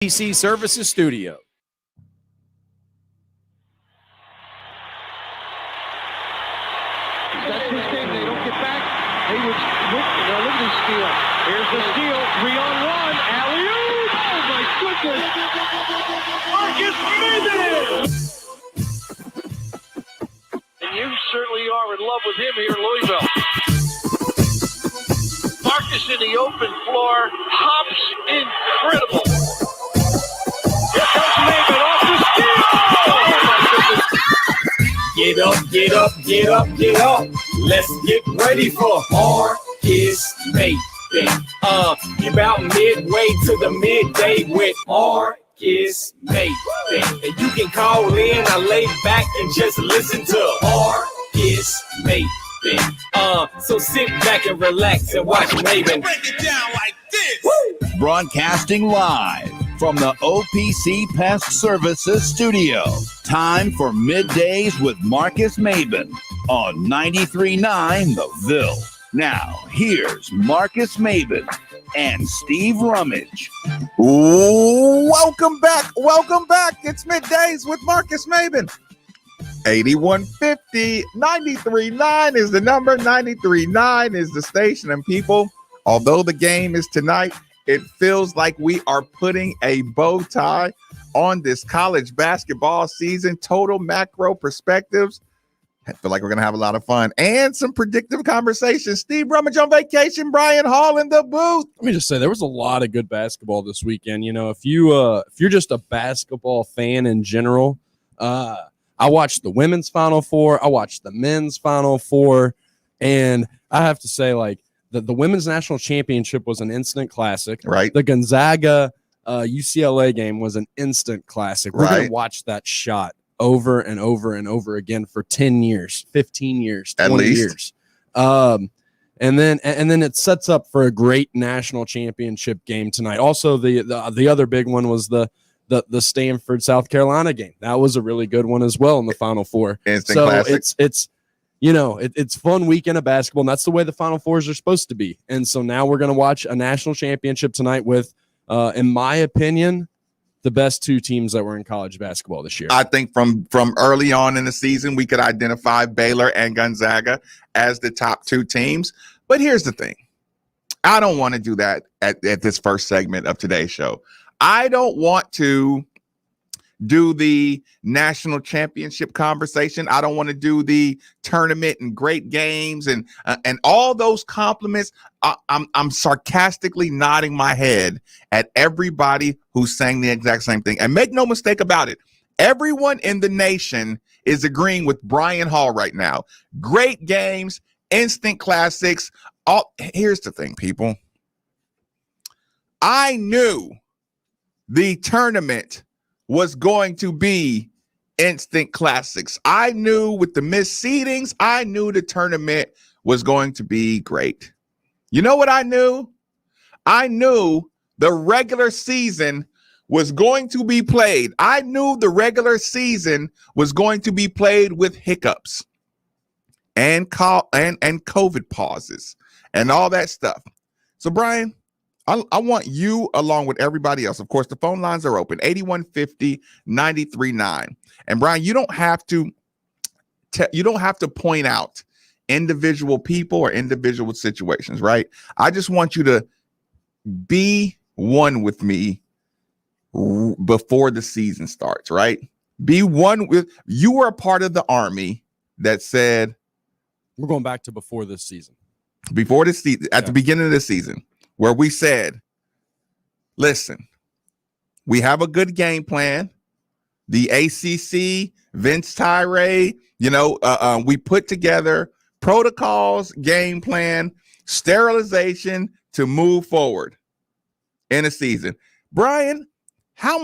PC Services Studio. That's his game. They don't get back. Hayward's look at this steal. Here's the steal. 3-on-1. Alley-oop. Oh, my goodness. Marques Maybin. And you certainly are in love with him here in Louisville. Marques in the open floor. Hops incredible. Here comes Maybin off the steal. Oh, my goodness. Get up, get up, get up, get up. Let's get ready for Marques Maybin. You're about midway to the midday with Marques Maybin. And you can call in, I lay back and just listen to Marques Maybin. So sit back and relax and watch Maybin. Break it down like this. Woo! Broadcasting live from the OPC Pest Services Studio. Time for Middays with Marques Maybin on 93.9 The Ville. Now, here's Marques Maybin and Steve Rummage. Welcome back. Welcome back. It's Middays with Marques Maybin. 8150 93.9 is the number. 93.9 is the station. And people, although the game is tonight, it feels like we are putting a bow tie on this college basketball season. Total macro perspectives. I feel like we're going to have a lot of fun and some predictive conversations. Steve Rummage on vacation. Brian Hall in the booth. Let me just say, there was a lot of good basketball this weekend. You know, if you're just a basketball fan in general, I watched the women's Final Four. I watched the men's Final Four. And I have to say, like, the women's national championship was an instant classic. Right. The Gonzaga UCLA game was an instant classic. We're going Right. to watch that shot over and over and over again for 10 years, 15 years, 20 At least. years. And then it sets up for a great national championship game tonight. Also, the other big one was the Stanford South Carolina game. That was a really good one as well in the Final Four. Instant so classic. it's fun weekend of basketball, and that's the way the Final Fours are supposed to be. And so now we're going to watch a national championship tonight with, in my opinion, the best two teams that were in college basketball this year. I think from early on in the season, we could identify Baylor and Gonzaga as the top two teams. But here's the thing. I don't want to do that at this first segment of today's show. I don't want to do the national championship conversation. I don't want to do the tournament and great games and all those compliments. I'm sarcastically nodding my head at everybody who's saying the exact same thing. And make no mistake about it, everyone in the nation is agreeing with Brian Hall right now. Great games, instant classics. Here's the thing, people. I knew the tournament was going to be instant classics. I knew with the missed seedings, I knew the tournament was going to be great. You know what I knew? I knew the regular season was going to be played. I knew the regular season was going to be played with hiccups and COVID pauses and all that stuff. So, Brian, I want you, along with everybody else, of course, the phone lines are open, 8150 93.9. And Brian, you don't have to point out individual people or individual situations, right? I just want you to be one with me before the season starts, right? Be one with, you were a part of the Army that said, We're going back to before this season. Before the season, at the beginning of the season, where we said, listen, we have a good game plan. The ACC, Vince Tyree, we put together protocols, game plan, sterilization to move forward in a season. Brian, how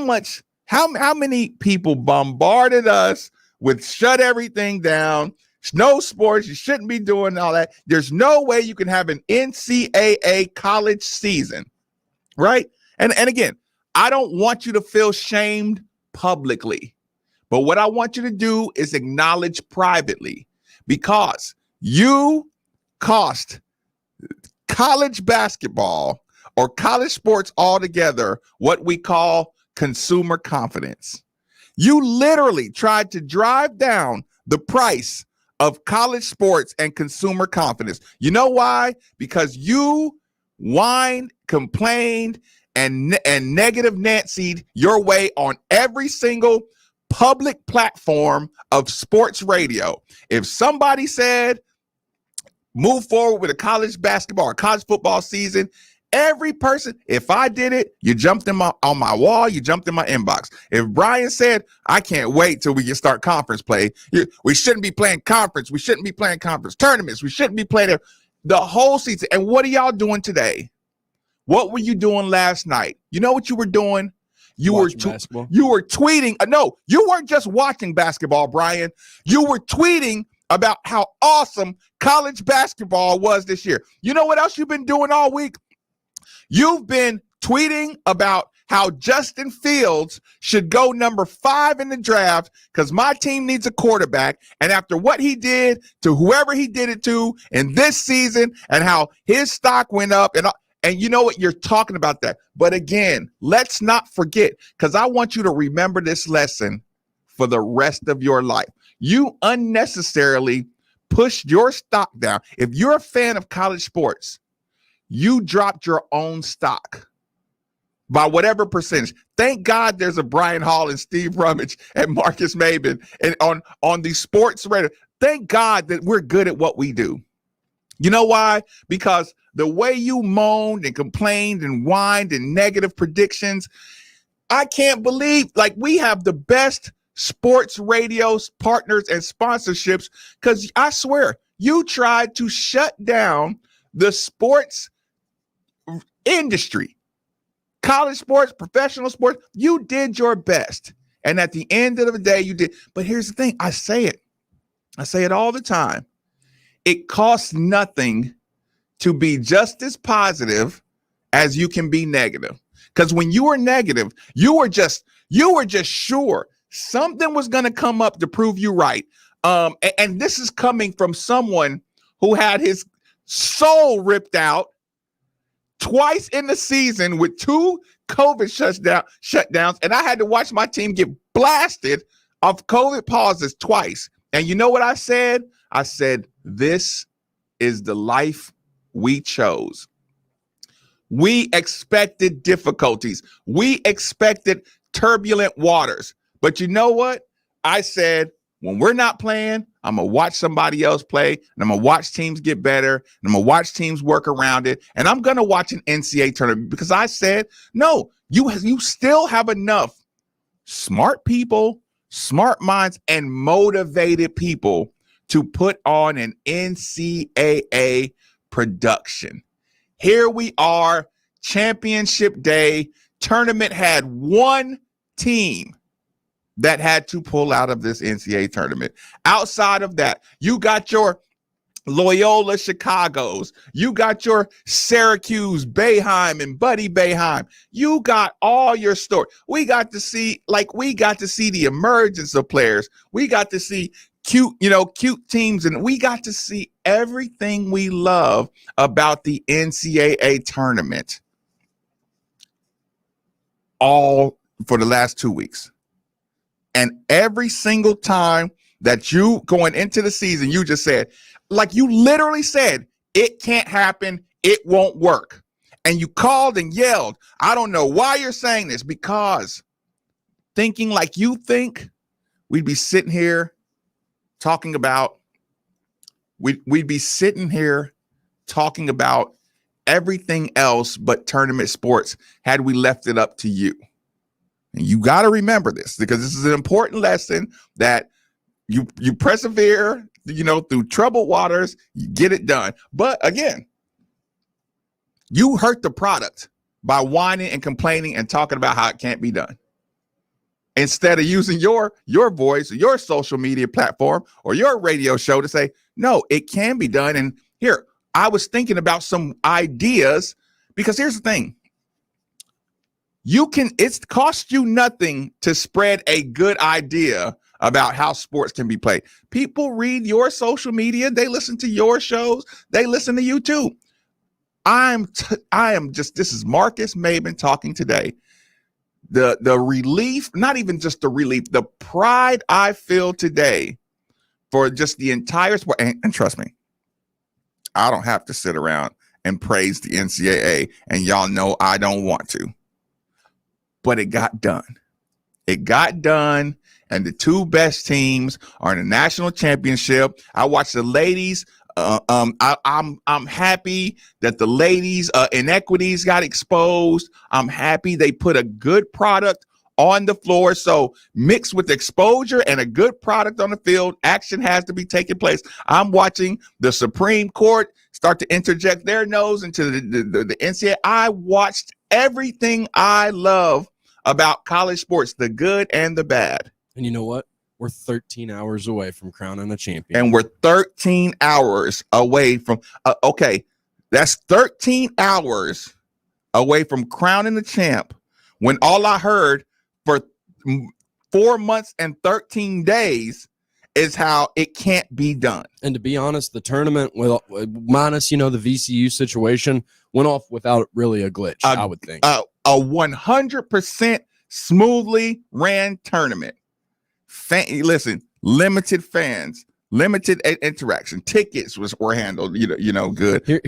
many people bombarded us with shut everything down? No sports. You shouldn't be doing all that. There's no way you can have an NCAA college season, right? And again, I don't want you to feel shamed publicly, but what I want you to do is acknowledge privately, because you cost college basketball or college sports altogether what we call consumer confidence. You literally tried to drive down the price of college sports and consumer confidence. You know why? Because you whined, complained, and negative Nancy'd your way on every single public platform of sports radio. If somebody said, move forward with a college basketball or college football season, every person, if I did it, you jumped on my wall, you jumped in my inbox. If Brian said, I can't wait till we can start conference play, we shouldn't be playing conference, we shouldn't be playing conference tournaments, we shouldn't be playing the whole season. And what are y'all doing today? What were you doing last night? You know what you were doing? You were tweeting. No, you weren't just watching basketball, Brian. You were tweeting about how awesome college basketball was this year. You know what else you've been doing all week? You've been tweeting about how Justin Fields should go number 5 in the draft because my team needs a quarterback. And after what he did to whoever he did it to in this season and how his stock went up and you know what? You're talking about that. But again, let's not forget, because I want you to remember this lesson for the rest of your life. You unnecessarily pushed your stock down. If you're a fan of college sports, you dropped your own stock by whatever percentage. Thank God there's a Brian Hall and Steve Rummage and Marques Maybin and on the sports radio. Thank God that we're good at what we do. You know why? Because the way you moaned and complained and whined and negative predictions, I can't believe, like, we have the best sports radio partners and sponsorships, because I swear you tried to shut down the sports industry, college sports, professional sports. You did your best. And at the end of the day, you did. But here's the thing. I say it all the time. It costs nothing to be just as positive as you can be negative. Because when you were negative, you were just sure something was going to come up to prove you right. And this is coming from someone who had his soul ripped out twice in the season with 2 COVID shutdowns. And I had to watch my team get blasted off COVID pauses twice. And you know what I said? I said, this is the life we chose. We expected difficulties. We expected turbulent waters. But you know what? I said, when we're not playing, I'm going to watch somebody else play, and I'm going to watch teams get better, and I'm going to watch teams work around it, and I'm going to watch an NCAA tournament, because I said, no, you still have enough smart people, smart minds, and motivated people to put on an NCAA production. Here we are, championship day. Tournament had one team that had to pull out of this NCAA tournament. Outside of that, you got your Loyola Chicago's, you got your Syracuse Boeheim and Buddy Boeheim. You got all your story. We got to see the emergence of players. We got to see cute teams, and we got to see everything we love about the NCAA tournament all for the last 2 weeks. And every single time that you going into the season, you just said, like you literally said, it can't happen, it won't work. And you called and yelled. I don't know why you're saying this, because thinking like you think, we'd be sitting here talking about everything else but tournament sports had we left it up to you. And you got to remember this, because this is an important lesson that you persevere, through troubled waters, you get it done. But again, you hurt the product by whining and complaining and talking about how it can't be done, instead of using your voice, your social media platform, or your radio show to say, no, it can be done. And here, I was thinking about some ideas, because here's the thing. It costs you nothing to spread a good idea about how sports can be played. People read your social media. They listen to your shows. They listen to you too. This is Marques Maybin talking today. the relief, not even just the relief, the pride I feel today for just the entire sport. And trust me, I don't have to sit around and praise the NCAA, and y'all know I don't want to. But it got done. It got done, and the two best teams are in the national championship. I watched the ladies. I'm happy that the ladies' inequities got exposed. I'm happy they put a good product on the floor. So mixed with exposure and a good product on the field, action has to be taking place. I'm watching the Supreme Court start to interject their nose into the NCAA. I watched everything I love about college sports, the good and the bad. And you know what? We're 13 hours away from crowning a champion. And we're 13 hours away from, that's 13 hours away from crowning the champ, when all I heard for 4 months and 13 days is how it can't be done. And to be honest, the tournament, minus, the VCU situation, went off without really a glitch, I would think. A 100% smoothly ran tournament. Listen, limited fans, limited interaction, tickets were handled, good.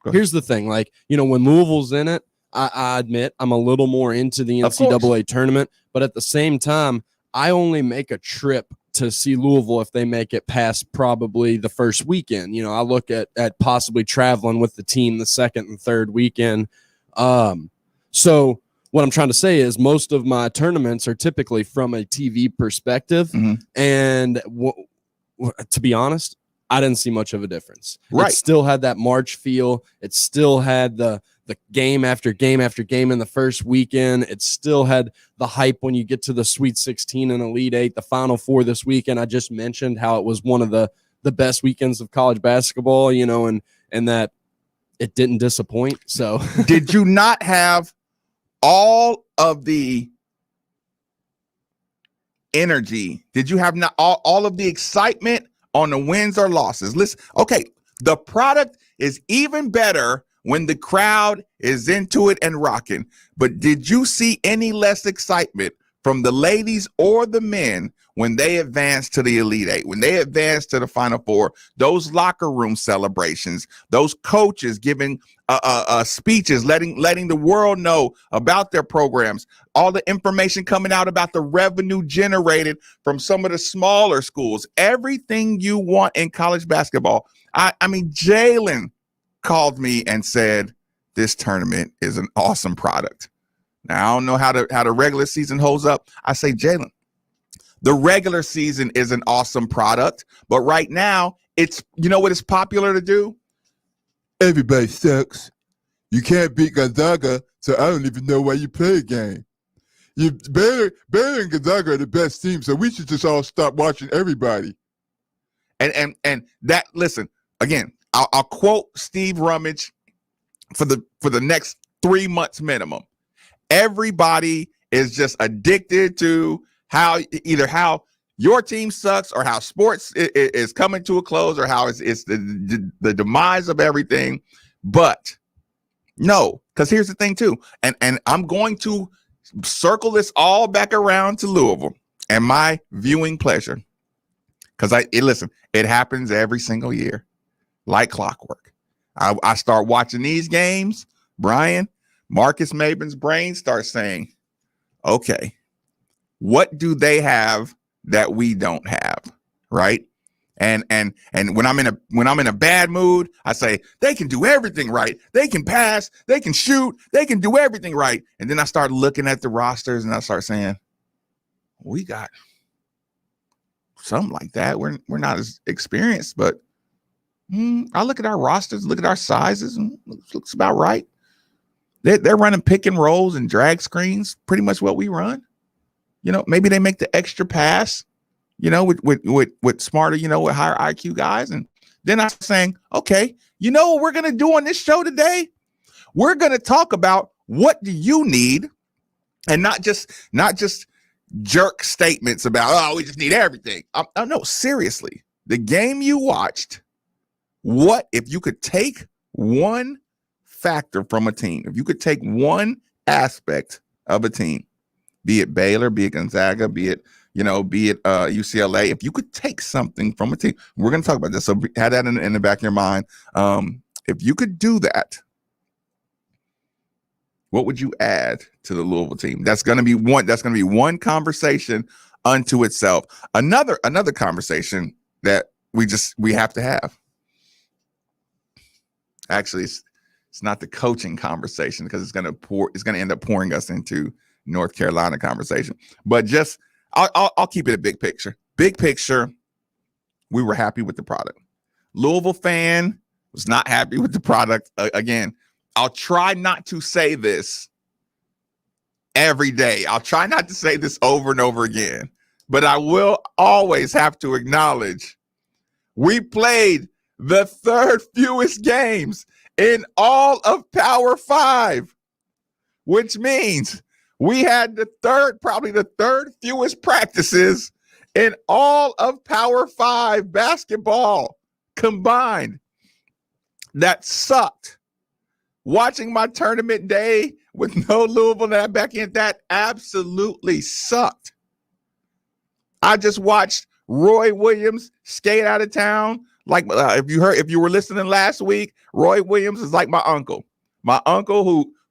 Here's the thing, when Louisville's in it, I admit I'm a little more into the NCAA tournament, but at the same time, I only make a trip to see Louisville if they make it past probably the first weekend. I look at possibly traveling with the team the second and third weekend. So what I'm trying to say is most of my tournaments are typically from a TV perspective. Mm-hmm. And to be honest, I didn't see much of a difference. Right. It still had that March feel. It still had the game after game after game in the first weekend. It still had the hype when you get to the Sweet 16 and Elite 8, the Final Four this weekend. I just mentioned how it was one of the best weekends of college basketball, and that it didn't disappoint. So did you not have all of the energy? Did you have not all of the excitement on the wins or losses? Listen, okay, the product is even better when the crowd is into it and rocking. But did you see any less excitement from the ladies or the men when they advanced to the Elite Eight, when they advanced to the Final Four? Those locker room celebrations, those coaches giving speeches, letting the world know about their programs, all the information coming out about the revenue generated from some of the smaller schools, everything you want in college basketball. I mean, Jalen called me and said, this tournament is an awesome product. Now, I don't know how the regular season holds up. I say, Jalen, the regular season is an awesome product, but right now, what it's popular to do? Everybody sucks. You can't beat Gonzaga, so I don't even know why you play a game. Baylor and Gonzaga are the best team, so we should just all stop watching everybody. And that, listen, again, I'll quote Steve Rummage for the next 3 months minimum. Everybody is just addicted to how your team sucks, or how sports is coming to a close, or how it's the demise of everything. But no, because here's the thing too, and I'm going to circle this all back around to Louisville and my viewing pleasure, because it happens every single year, like clockwork. I start watching these games, Brian. Marques Maybin's brain starts saying, okay, what do they have that we don't have, right? And when I'm in a bad mood, I say they can do everything right. They can pass, they can shoot, they can do everything right. And then I start looking at the rosters and I start saying, we got something like that. We're not as experienced, but I look at our rosters, look at our sizes, and looks about right. They're running pick and rolls and drag screens, pretty much what we run. Maybe they make the extra pass, with smarter, with higher IQ guys. And then I'm saying, okay, what we're going to do on this show today? We're going to talk about what do you need, and not just jerk statements about, we just need everything. No, seriously, the game you watched, what if you could take one factor from a team, if you could take one aspect of a team, be it Baylor, be it Gonzaga, be it UCLA. If you could take something from a team, we're going to talk about this. So have that in the back of your mind. If you could do that, what would you add to the Louisville team? That's going to be one conversation unto itself. Another conversation that we have to have. Actually, it's not the coaching conversation because it's going to end up pouring us into North Carolina conversation. But just I'll keep it a big picture. Big picture, we were happy with the product. Louisville fan was not happy with the product. Again, I'll try not to say this every day. I'll try not to say this over and over again, but I will always have to acknowledge we played the third fewest games in all of Power 5, which means we had probably the third fewest practices in all of Power 5 basketball combined. That sucked. Watching my tournament day with no Louisville back in, that absolutely sucked. I just watched Roy Williams skate out of town. Like if you were listening last week, Roy Williams is like my uncle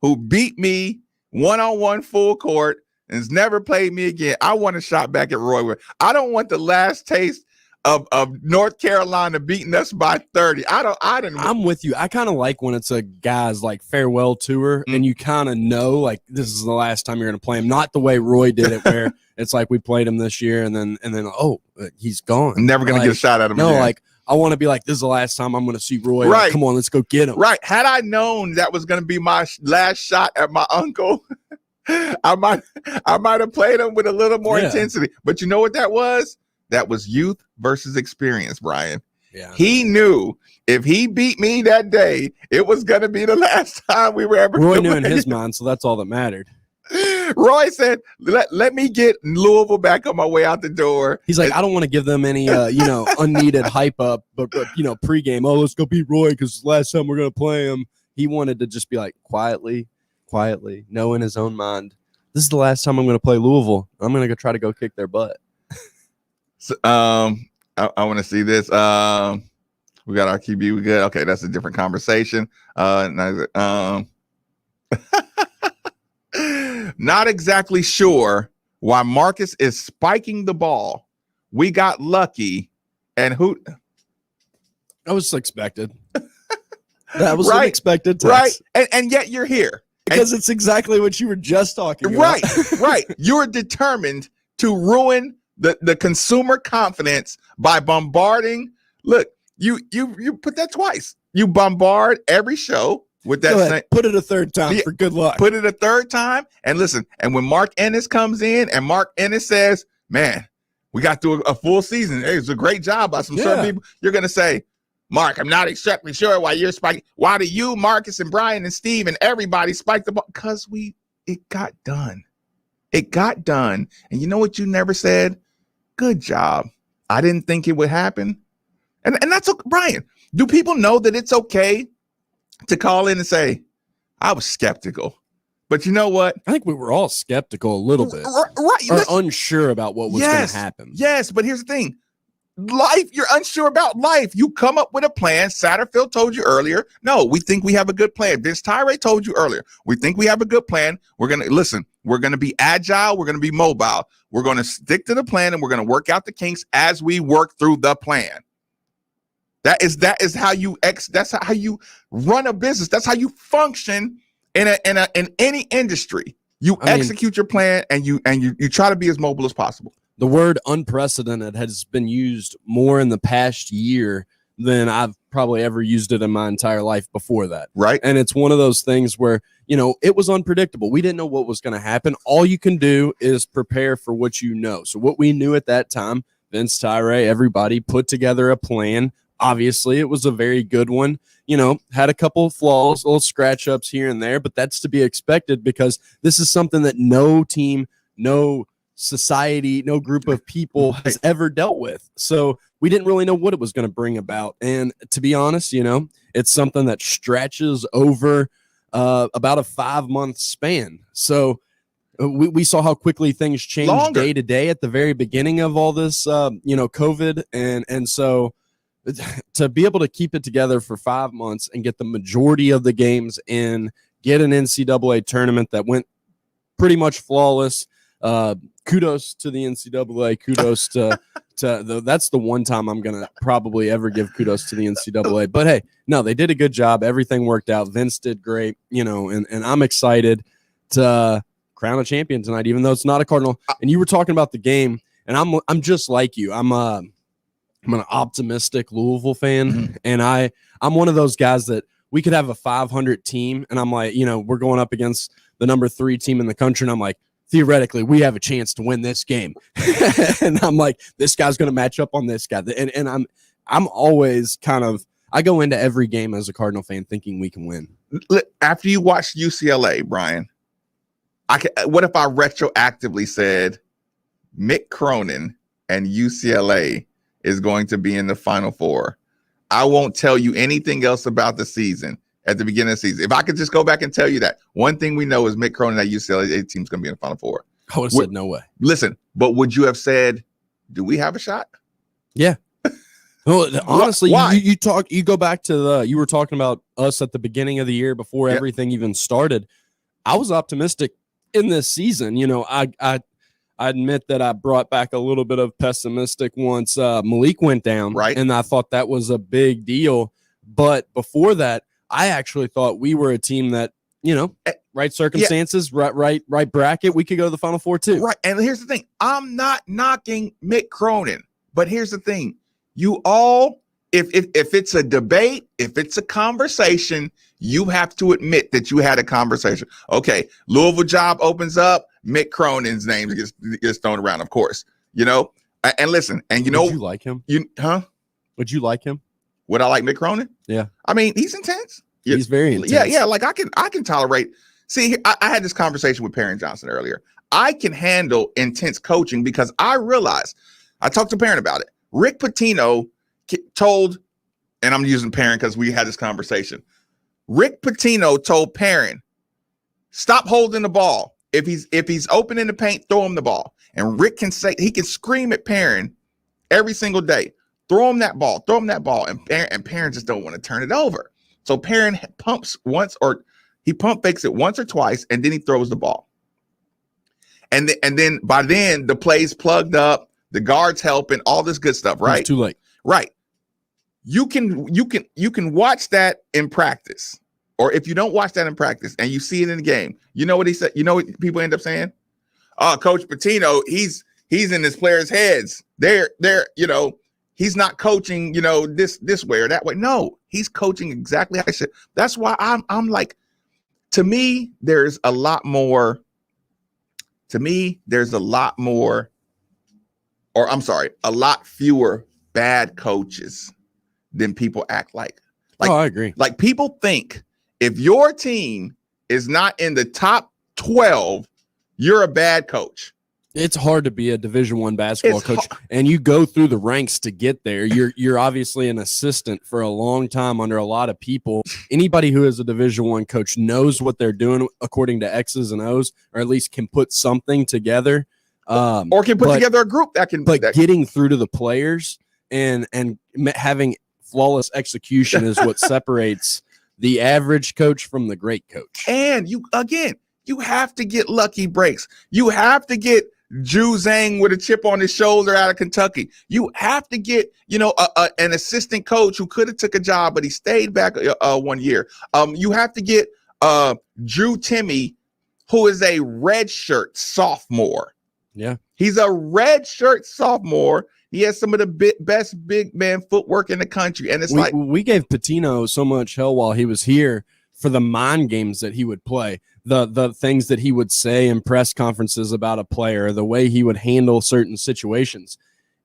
who beat me one-on-one full court and has never played me again. I want a shot back at Roy Williams. I don't want the last taste of North Carolina beating us by 30. I'm with you. I kind of like when it's a guy's like farewell tour and you kind of know like this is the last time you're going to play him. Not the way Roy did it where it's like we played him this year and then he's gone. I'm never going to get a shot at him. No, again. like I want to be like, this is the last time I'm going to see Roy. Right. Like, come on, let's go get him. Right. Had I known that was going to be my last shot at my uncle, I might have played him with a little more intensity. But you know what that was? That was youth versus experience, Brian. Yeah. He knew if he beat me that day, it was going to be the last time we were ever. Roy knew in his mind, so that's all that mattered. Roy said, let me get Louisville back on my way out the door. He's like, I don't want to give them any, unneeded hype up, but pregame, let's go beat Roy because last time we're going to play him. He wanted to just be like, quietly, know in his own mind, this is the last time I'm going to play Louisville. I'm going to try to go kick their butt. So, I want to see this. We got our QB. We good. Okay, that's a different conversation. Not exactly sure why Marcus is spiking the ball. We got lucky, and who? That was expected. That was right, unexpected, text. Right? And yet you're here because it's exactly what you were just talking about. Right. You're determined to ruin the consumer confidence by bombarding. Look, you put that twice. You bombard every show with that same. Put it a third time for good luck. Put it a third time. And listen, and when Mark Ennis comes in and Mark Ennis says, man, we got through a full season. Hey, it's a great job by some certain people. You're going to say, Mark, I'm not exactly sure why you're spiking. Why do you, Marcus and Brian and Steve and everybody spike the ball? Because it got done. It got done. And you know what you never said? Good job. I didn't think it would happen. And that's okay. Brian, do people know that it's okay to call in and say, I was skeptical? But you know what? I think we were all skeptical a little bit. Right. Or unsure about what was going to happen. Yes, but here's the thing. Life, you're unsure about life. You come up with a plan. Satterfield told you earlier. No, we think we have a good plan. Vince Tyree told you earlier. We think we have a good plan. We're going to listen. We're going to be agile. We're going to be mobile. We're going to stick to the plan and we're going to work out the kinks as we work through the plan. That is how you that's how you run a business. That's how you function in any industry. You execute your plan and you try to be as mobile as possible. The word unprecedented has been used more in the past year than I've probably ever used it in my entire life before that. Right. And it's one of those things where, it was unpredictable. We didn't know what was going to happen. All you can do is prepare for what you know. So what we knew at that time, Vince Tyree, everybody put together a plan. Obviously, it was a very good one. Had a couple of flaws, little scratch ups here and there, but that's to be expected because this is something that no team, no society, no group of people has ever dealt with. So we didn't really know what it was going to bring about. And to be honest, it's something that stretches over about a 5-month span. So we saw how quickly things changed day to day at the very beginning of all this, COVID. And so to be able to keep it together for 5 months and get the majority of the games in, get an NCAA tournament that went pretty much flawless. Kudos to the NCAA. Kudos to that's the one time I'm going to probably ever give kudos to the NCAA. But hey, no, they did a good job. Everything worked out. Vince did great, and I'm excited to crown a champion tonight, even though it's not a Cardinal. And you were talking about the game, and I'm just like you. I'm an optimistic Louisville fan, and I'm one of those guys that we could have a 500 team, and I'm like, we're going up against the number 3 team in the country, and I'm like, theoretically, we have a chance to win this game. And I'm like, this guy's going to match up on this guy. And I'm always I go into every game as a Cardinal fan thinking we can win. After you watched UCLA, Brian, what if I retroactively said Mick Cronin and UCLA is going to be in the Final Four? I won't tell you anything else about the season at the beginning of the season. If I could just go back and tell you that, one thing we know is Mick Cronin at UCLA team's going to be in the Final Four. I would have said no way. Listen, but would you have said, do we have a shot? Yeah. Well, honestly, why? You go back to you were talking about us at the beginning of the year before everything even started. I was optimistic in this season. I admit that I brought back a little bit of pessimistic once Malik went down, right? And I thought that was a big deal. But before that, I actually thought we were a team that, right circumstances, right bracket, we could go to the Final Four too. Right. And here's the thing. I'm not knocking Mick Cronin, but here's the thing. You all, if it's a debate, if it's a conversation, you have to admit that you had a conversation. Okay, Louisville job opens up, Mick Cronin's name gets thrown around, of course. And listen, and Would you like him? Would you like him? Would I like Mick Cronin? Yeah. I mean, he's intense. He's very intense. Yeah. Like I can tolerate. See, I had this conversation with Perrin Johnson earlier. I can handle intense coaching because I realized, I talked to Perrin about it. Rick Pitino told, and I'm using Perrin because we had this conversation. Rick Pitino told Perrin, stop holding the ball. If he's open in the paint, throw him the ball. And Rick can scream at Perrin every single day. Throw him that ball. And Perrin just don't want to turn it over. So Perrin pumps once, or he pump fakes it once or twice, and then he throws the ball. And then by then the play's plugged up, the guards helping, all this good stuff, right? It's too late. Right. You can watch that in practice. Or if you don't watch that in practice and you see it in the game, you know what he said? You know what people end up saying? Oh, Coach Pitino, he's in his players' heads. They're he's not coaching, this way or that way. No, he's coaching exactly how I said. That's why I'm like, to me, there's a lot more, a lot fewer bad coaches than people act like. I agree. Like, people think if your team is not in the top 12, you're a bad coach. It's hard to be a Division I basketball coach, and you go through the ranks to get there. You're obviously an assistant for a long time under a lot of people. Anybody who is a Division I coach knows what they're doing according to X's and O's, or at least can put something together. Or can put together a group that can. But getting through to the players and having flawless execution is what separates the average coach from the great coach. And you have to get lucky breaks. You have to get Ju Zhang with a chip on his shoulder out of Kentucky. You have to get, an assistant coach who could have took a job, but he stayed back 1 year. You have to get Drew Timme, who is a redshirt sophomore. Yeah. He's a redshirt sophomore. He has some of the best big man footwork in the country. And it's we gave Pitino so much hell while he was here for the mind games that he would play, the things that he would say in press conferences about a player, the way he would handle certain situations.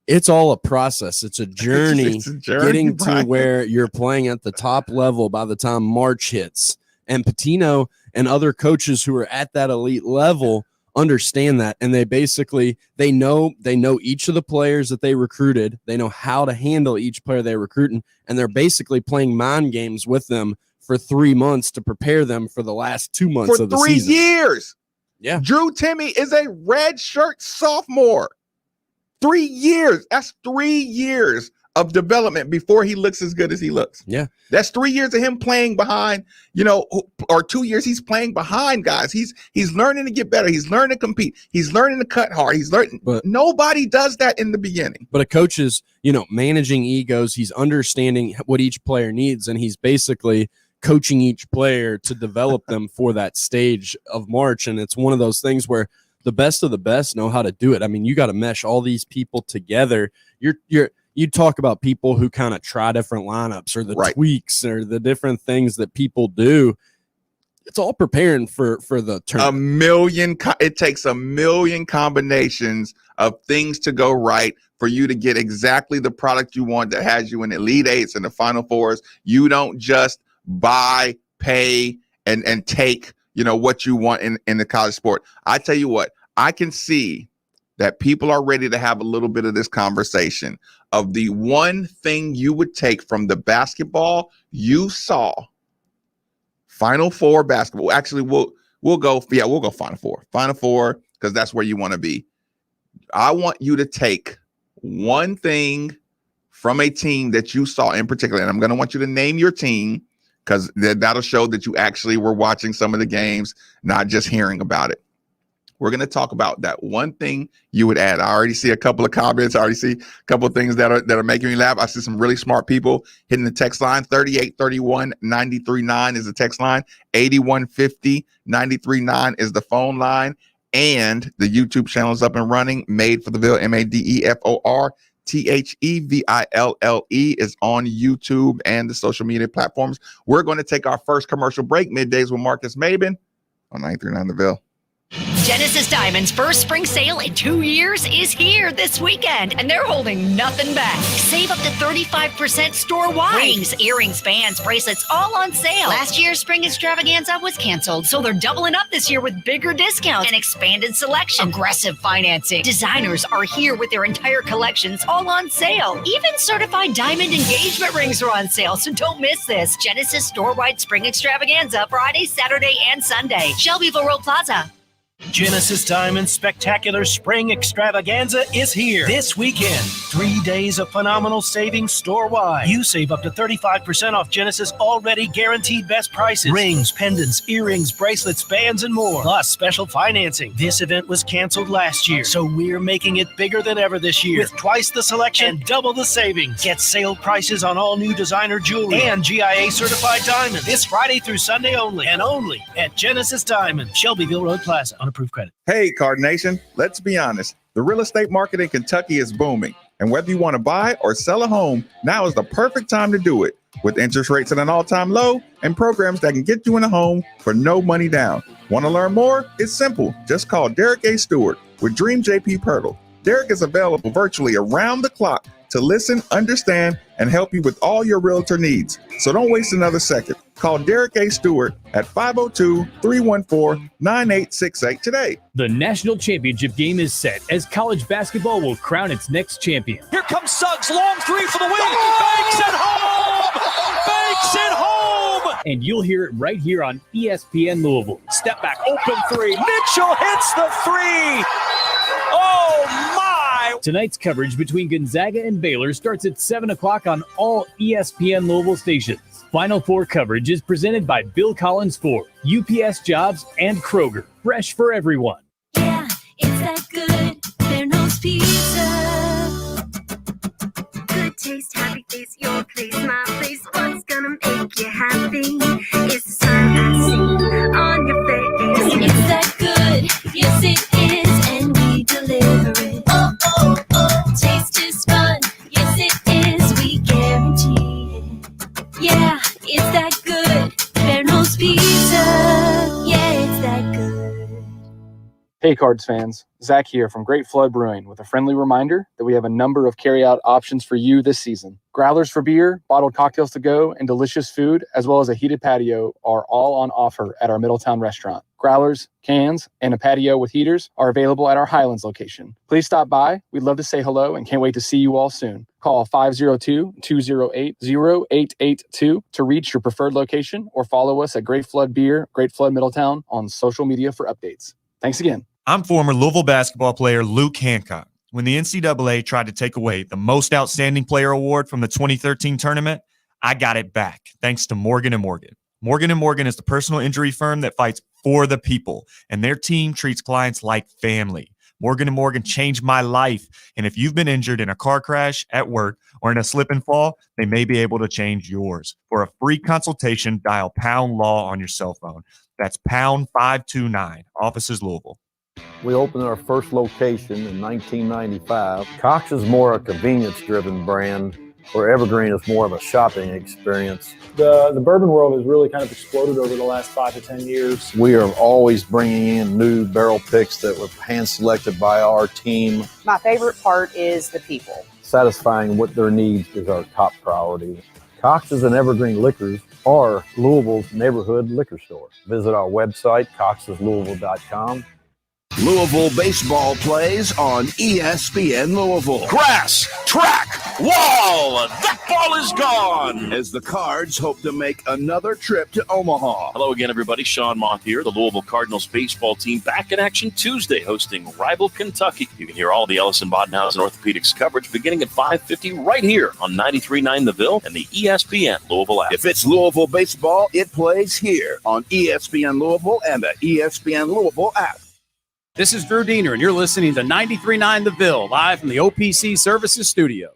It's all a process. It's a journey, it's a journey getting Brian. to where you're playing at the top level by the time March hits. And Pitino and other coaches who are at that elite level understand that, and they know each of the players that they recruited. They know how to handle each player they're recruiting, and they're basically playing mind games with them for 3 months to prepare them for the last 2 months of the season. For 3 years. Yeah. Drew Timmy is a redshirt sophomore. 3 years. That's 3 years of development before he looks as good as he looks. Yeah. That's 3 years of him playing behind, or 2 years he's playing behind guys. He's learning to get better. He's learning to compete. He's learning to cut hard. He's learning. But nobody does that in the beginning. But a coach is, managing egos. He's understanding what each player needs, and he's basically coaching each player to develop them for that stage of March. And it's one of those things where the best of the best know how to do it. I mean, you got to mesh all these people together. You talk about people who kind of try different lineups or the tweaks or the different things that people do. It's all preparing for the tournament. It takes a million combinations of things to go right for you to get exactly the product you want that has you in Elite Eights and the Final Fours. You don't just buy, pay, and take, what you want in the college sport. I tell you what, I can see that people are ready to have a little bit of this conversation of the one thing you would take from the basketball you saw. Final Four basketball. Actually, we'll go Final Four. Final Four, because that's where you want to be. I want you to take one thing from a team that you saw in particular, and I'm going to want you to name your team, because that'll show that you actually were watching some of the games, not just hearing about it. We're going to talk about that one thing you would add. I already see a couple of comments. I already see a couple of things that are making me laugh. I see some really smart people hitting the text line. 3831-939 is the text line. 8150-939 is the phone line. And the YouTube channel is up and running. Made for the Ville, MADEFOR. THEVILLE is on YouTube and the social media platforms. We're going to take our first commercial break. Middays with Marques Maybin on 939 The Ville. Genesis Diamond's first spring sale in 2 years is here this weekend, and they're holding nothing back. Save up to 35% store-wide. Rings, earrings, bands, bracelets, all on sale. Last year's spring extravaganza was canceled, so they're doubling up this year with bigger discounts and expanded selection. Aggressive financing. Designers are here with their entire collections all on sale. Even certified diamond engagement rings are on sale, so don't miss this. Genesis store-wide spring extravaganza Friday, Saturday, and Sunday. Shelbyville Road Plaza. Genesis Diamond's spectacular spring extravaganza is here this weekend. 3 days of phenomenal savings store-wide. You save up to 35% off Genesis already guaranteed best prices. Rings, pendants, earrings, bracelets, bands, and more. Plus special financing. This event was canceled last year, so we're making it bigger than ever this year with twice the selection and double the savings. Get sale prices on all new designer jewelry and GIA certified diamonds this Friday through Sunday only, and only at Genesis Diamond, Shelbyville Road Plaza. Approved credit. Hey, Card Nation, let's be honest. The real estate market in Kentucky is booming. And whether you want to buy or sell a home, now is the perfect time to do it. With interest rates at an all-time low and programs that can get you in a home for no money down. Want to learn more? It's simple. Just call Derek A. Stewart with Dream JP Pirtle. Derek is available virtually around the clock to listen, understand, and help you with all your realtor needs. So don't waste another second. Call Derek A. Stewart at 502-314-9868 today. The national championship game is set as college basketball will crown its next champion. Here comes Suggs, long three for the win. Banks it home! Banks it home! And you'll hear it right here on ESPN Louisville. Step back, open three. Mitchell hits the three. Oh, my! Tonight's coverage between Gonzaga and Baylor starts at 7 o'clock on all ESPN Louisville stations. Final Four coverage is presented by Bill Collins Ford, UPS Jobs, and Kroger. Fresh for everyone. Yeah, it's that good. There's pizza. Good taste, happy face, your place, my place. What's gonna make you happy? It's the smile I see on your face. It's that good. Yes, it is, and we deliver it. Oh, oh, oh. Taste is fun. Yes, it is. We guarantee it. Yeah, it's that good. Verno's Pizza. Yeah, it's that good. Hey Cards fans, Zach here from Great Flood Brewing with a friendly reminder that we have a number of carryout options for you this season. Growlers for beer, bottled cocktails to go, and delicious food, as well as a heated patio, are all on offer at our Middletown restaurant. Growlers, cans, and a patio with heaters are available at our Highlands location. Please stop by. We'd love to say hello and can't wait to see you all soon. Call 502-208-0882 to reach your preferred location or follow us at Great Flood Beer, Great Flood Middletown on social media for updates. Thanks again. I'm former Louisville basketball player Luke Hancock. When the NCAA tried to take away the Most Outstanding Player Award from the 2013 tournament, I got it back thanks to Morgan & Morgan. Morgan & Morgan is the personal injury firm that fights for the people, and their team treats clients like family. Morgan & Morgan changed my life, and if you've been injured in a car crash, at work, or in a slip and fall, they may be able to change yours. For a free consultation, dial #LAW on your cell phone. That's #529, offices Louisville. We opened our first location in 1995. Cox is more a convenience-driven brand, where Evergreen is more of a shopping experience. The bourbon world has really kind of exploded over the last 5 to 10 years. We are always bringing in new barrel picks that were hand-selected by our team. My favorite part is the people. Satisfying what their needs is our top priority. Cox's and Evergreen Liquors are Louisville's neighborhood liquor store. Visit our website, coxslouisville.com. Louisville baseball plays on ESPN Louisville. Grass, track, wall, that ball is gone. As the Cards hope to make another trip to Omaha. Hello again, everybody. Sean Moth here. The Louisville Cardinals baseball team back in action Tuesday, hosting rival Kentucky. You can hear all the Ellison Bodenhausen Orthopedics coverage beginning at 5:50 right here on 93.9 The Ville and the ESPN Louisville app. If it's Louisville baseball, it plays here on ESPN Louisville and the ESPN Louisville app. This is Drew Diener, and you're listening to 93.9 The Ville, live from the OPC Services Studio.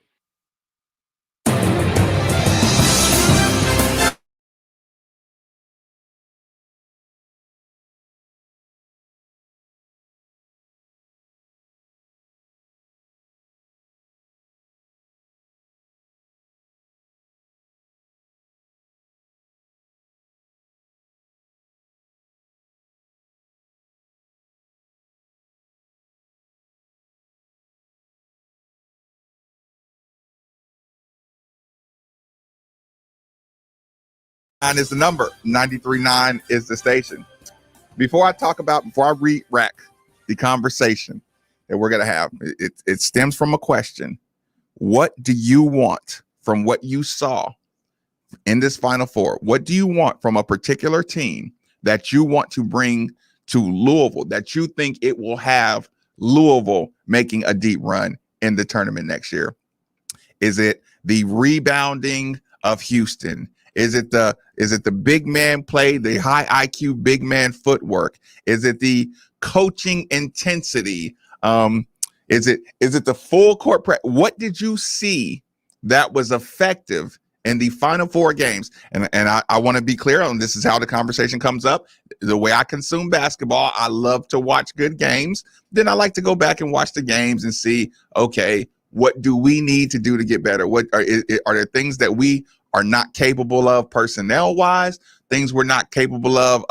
Is the number. 93.9 is the station. Before I re-rack the conversation that we're going to have, it stems from a question. What do you want from what you saw in this Final Four? What do you want from a particular team that you want to bring to Louisville, that you think it will have Louisville making a deep run in the tournament next year? Is it the rebounding of Houston? Is it the big man play, the high IQ big man footwork? Is it the coaching intensity? Is it the full court press? What did you see that was effective in the Final Four games? And I want to be clear on this is how the conversation comes up. The way I consume basketball, I love to watch good games. Then I like to go back and watch the games and see, okay, what do we need to do to get better? What are there things that we are not capable of personnel wise, things we're not capable of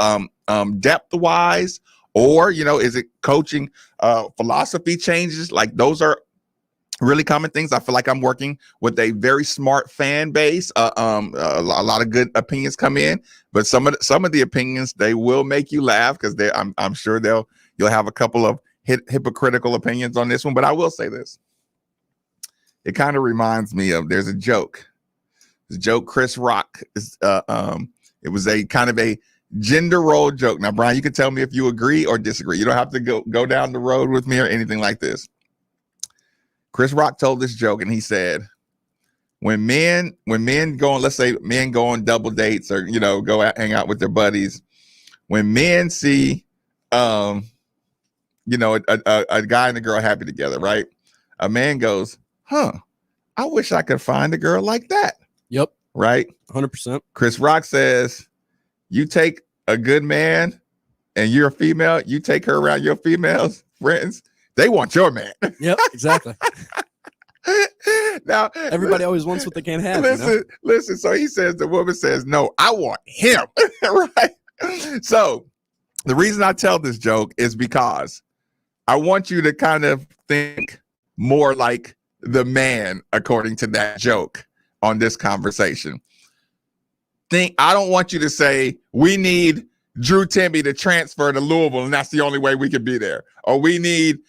depth wise, or, is it coaching philosophy changes? Like those are really common things. I feel like I'm working with a very smart fan base. A lot of good opinions come in, but some of the opinions, they will make you laugh because I'm sure you'll have a couple of hypocritical opinions on this one. But I will say this. It kind of reminds me of, there's a joke. The joke Chris Rock is it was a kind of a gender role joke. Now, Brian, you can tell me if you agree or disagree. You don't have to go down the road with me or anything like this. Chris Rock told this joke and he said, when men go on, let's say men go on double dates or go out, hang out with their buddies, when men see a guy and a girl happy together, right? A man goes, I wish I could find a girl like that. Yep. Right? 100%. Chris Rock says, you take a good man and you're a female, you take her around your females friends, they want your man. Yep, exactly. Now, everybody always wants what they can't have. Listen. So he says, the woman says, no, I want him. Right? So the reason I tell this joke is because I want you to kind of think more like the man, according to that joke on this conversation. I don't want you to say, we need Drew Timmy to transfer to Louisville, and that's the only way we could be there. Or we need,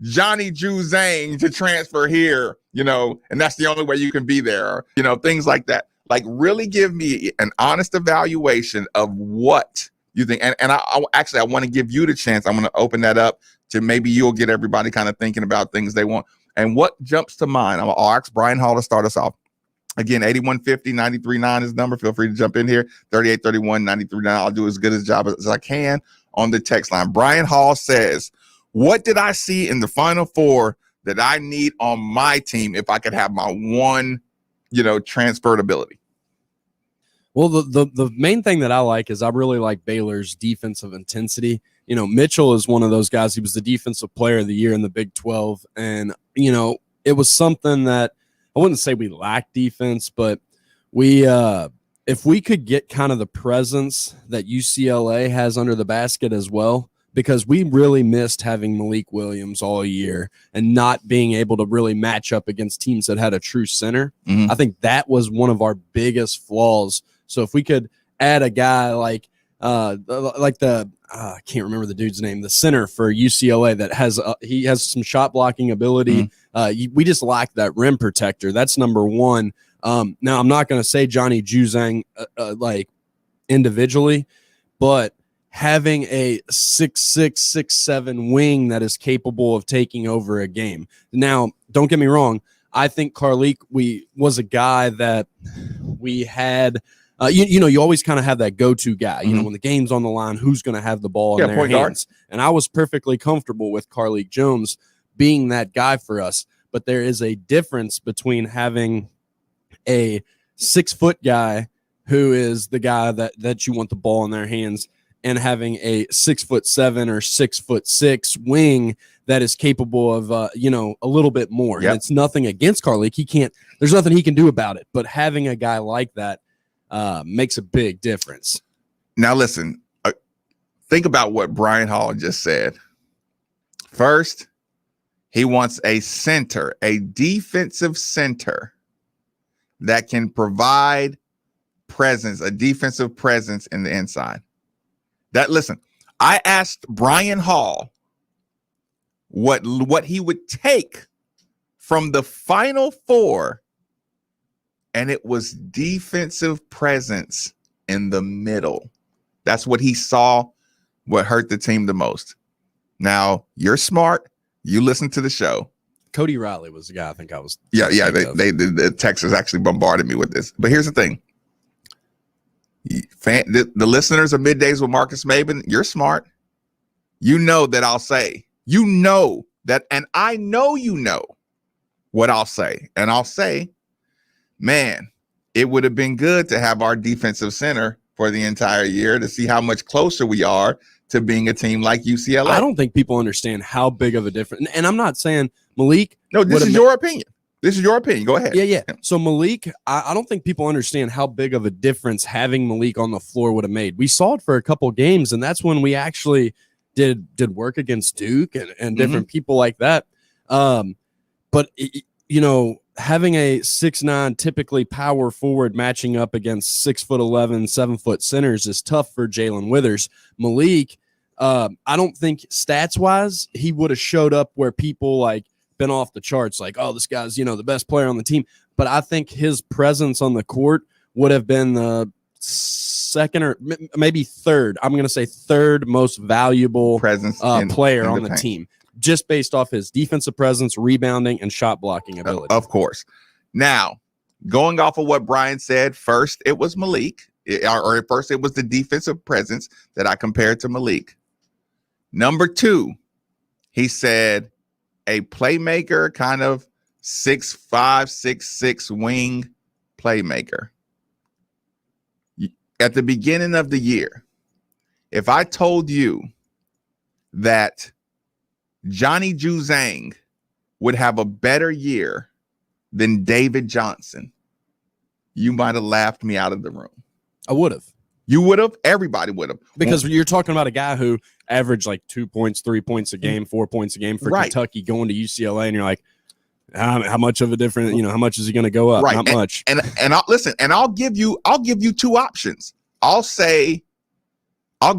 Johnny Juzang to transfer here, and that's the only way you can be there. Things like that. Like, really give me an honest evaluation of what you think? And I want to give you the chance. I'm going to open that up to maybe you'll get everybody kind of thinking about things they want. And what jumps to mind? I'll ask Brian Hall to start us off. Again, 8150-939 is the number. Feel free to jump in here. 3831-939. I'll do as good a job as I can on the text line. Brian Hall says, what did I see in the Final Four that I need on my team if I could have my one, transferred ability? Well, the main thing that I like is I really like Baylor's defensive intensity. Mitchell is one of those guys. He was the defensive player of the year in the Big 12. And, it was something that I wouldn't say we lacked defense, but if we could get kind of the presence that UCLA has under the basket as well, because we really missed having Malik Williams all year and not being able to really match up against teams that had a true center. I think that was one of our biggest flaws. So if we could add a guy I can't remember the dude's name, the center for UCLA that he has some shot blocking ability. We just lack that rim protector. That's number one. Now I'm not going to say Johnny Juzang individually, but having a 6'6", 6'7" wing that is capable of taking over a game. Now, don't get me wrong. I think Carlik was a guy that we had. You always kind of have that go-to guy. When the game's on the line, who's going to have the ball in their hands? And I was perfectly comfortable with Carlik Jones being that guy for us. But there is a difference between having a 6-foot guy who is the guy that you want the ball in their hands, and having a 6'7" or 6'6" wing that is capable of a little bit more. Yep. And it's nothing against Carlik. There's nothing he can do about it. But having a guy like that makes a big difference. Now, listen, think about what Brian Hall just said. First, he wants a center, a defensive center that can provide presence, a defensive presence in the inside. I asked Brian Hall what he would take from the Final Four, and it was defensive presence in the middle. That's what he saw, what hurt the team the most. Now, you're smart. You listen to the show. Cody Riley was the guy I think I was. Yeah. The Texans actually bombarded me with this. But here's the thing. The listeners of Middays with Marques Maybin, you're smart. You know that I'll say. You know that, and I know you know what I'll say. And I'll say, man, it would have been good to have our defensive center for the entire year to see how much closer we are to being a team like UCLA. I don't think people understand how big of a difference. And I'm not saying Malik. No, this is your opinion. This is your opinion. Go ahead. Yeah. So Malik, I don't think people understand how big of a difference having Malik on the floor would have made. We saw it for a couple games, and that's when we actually did work against Duke and different people like that. But having a 6'9", typically power forward matching up against 6'11", 7-foot centers is tough for Jalen Withers. Malik, I don't think stats wise he would have showed up where people been off the charts, oh, this guy's the best player on the team. But I think his presence on the court would have been the second or maybe third. I'm going to say third most valuable presence player on the team, just based off his defensive presence, rebounding, and shot blocking ability. Of course. Now, going off of what Brian said, first it was Malik, or first it was the defensive presence that I compared to Malik. Number two, he said a playmaker, kind of 6'5", 6'6" wing playmaker. At the beginning of the year, if I told you that Johnny Juzang would have a better year than David Johnson, you might have laughed me out of the room. I would have. You would have. Everybody would have. Because you're talking about a guy who averaged 2 points, 3 points a game, 4 points a game for Kentucky, going to UCLA, and you're like, how much of a difference? How much is he going to go up? Right. Not much. And I'll listen. And I'll give you two options. I'll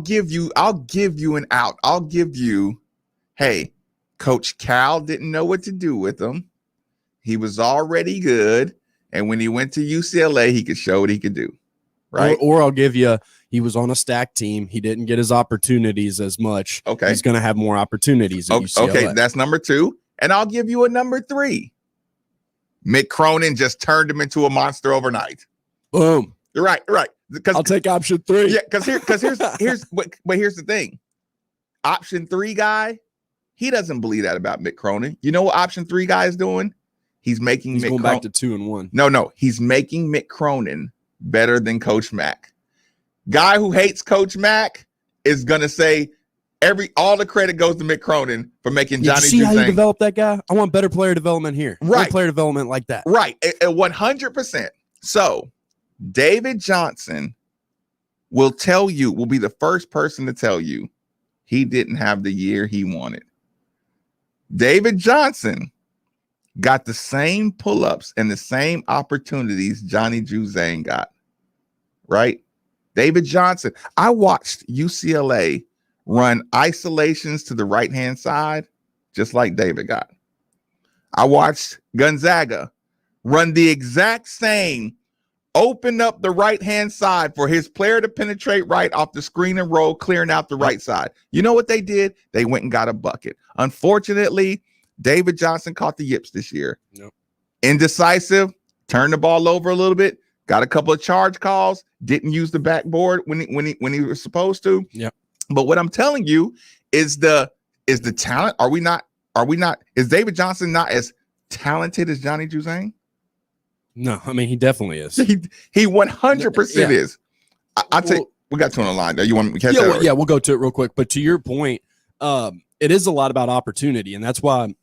give you an out. I'll give you, hey, Coach Cal didn't know what to do with him. He was already good, and when he went to UCLA, he could show what he could do. Right. Or I'll give you, He was on a stacked team. He didn't get his opportunities as much. Okay. He's going to have more opportunities at UCLA. Okay, that's number 2. And I'll give you a number 3. Mick Cronin just turned him into a monster overnight. Boom. Right. I'll take option 3. Yeah, because here's here's the thing. Option 3 guy, he doesn't believe that about Mick Cronin. You know what option 3 guy is doing? He's going back to 2-1. No, he's making Mick Cronin better than Coach Mack. Guy who hates Coach Mack is gonna say all the credit goes to Mick Cronin for making Johnny. See how you develop that guy? I want better player development here. Right, better player development like that. Right, 100%. So David Johnson will be the first person to tell you he didn't have the year he wanted. David Johnson got the same pull-ups and the same opportunities Johnny Juzang got, right? David Johnson. I watched UCLA run isolations to the right-hand side, just like David got. I watched Gonzaga run the exact same, open up the right-hand side for his player to penetrate right off the screen and roll, clearing out the right side. You know what they did? They went and got a bucket. Unfortunately, David Johnson caught the yips this year. Yep. Indecisive, turned the ball over a little bit, got a couple of charge calls, didn't use the backboard when he was supposed to. Yep. But what I'm telling you is the talent. Are we not? Is David Johnson not as talented as Johnny Juzang? No, I mean he definitely is. He 100% is. I'll tell you, we got 2 on the line. You want to catch that? We'll go to it real quick. But to your point, it is a lot about opportunity, and that's why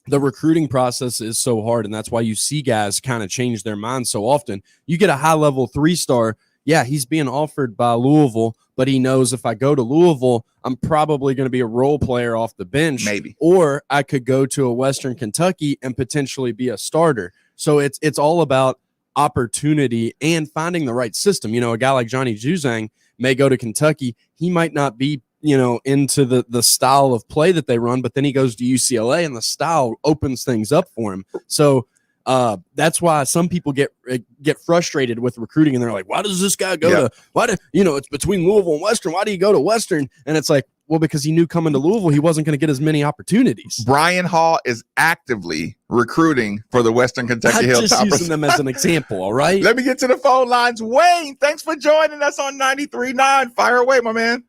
the recruiting process is so hard, and that's why you see guys kind of change their minds so often. You get a high-level 3-star, yeah, he's being offered by Louisville, but he knows if I go to Louisville, I'm probably going to be a role player off the bench. Maybe. Or I could go to a Western Kentucky and potentially be a starter. So it's all about opportunity and finding the right system. You know, a guy like Johnny Juzang may go to Kentucky. He might not be, into the style of play that they run, but then he goes to UCLA and the style opens things up for him. So that's why some people get frustrated with recruiting, and they're like, why does this guy go to, it's between Louisville and Western. Why do you go to Western? And it's like, well, because he knew coming to Louisville, he wasn't going to get as many opportunities. Brian Hall is actively recruiting for the Western Kentucky Hilltoppers. Just using them as an example, all right? Let me get to the phone lines. Wayne, thanks for joining us on 93.9. Fire away, my man.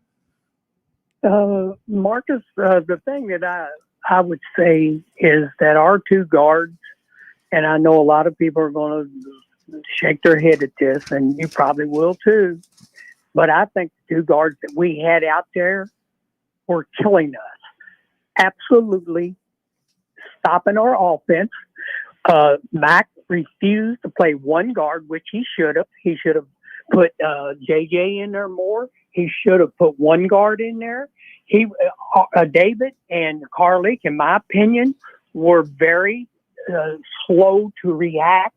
Marcus, the thing that I would say is that our 2 guards, and I know a lot of people are going to shake their head at this, and you probably will too, but I think the 2 guards that we had out there were killing us. Absolutely stopping our offense. Mac refused to play 1 guard, which he should have. He should have put JJ in there more. He should have put 1 guard in there. David and Carlick, in my opinion, were very slow to react.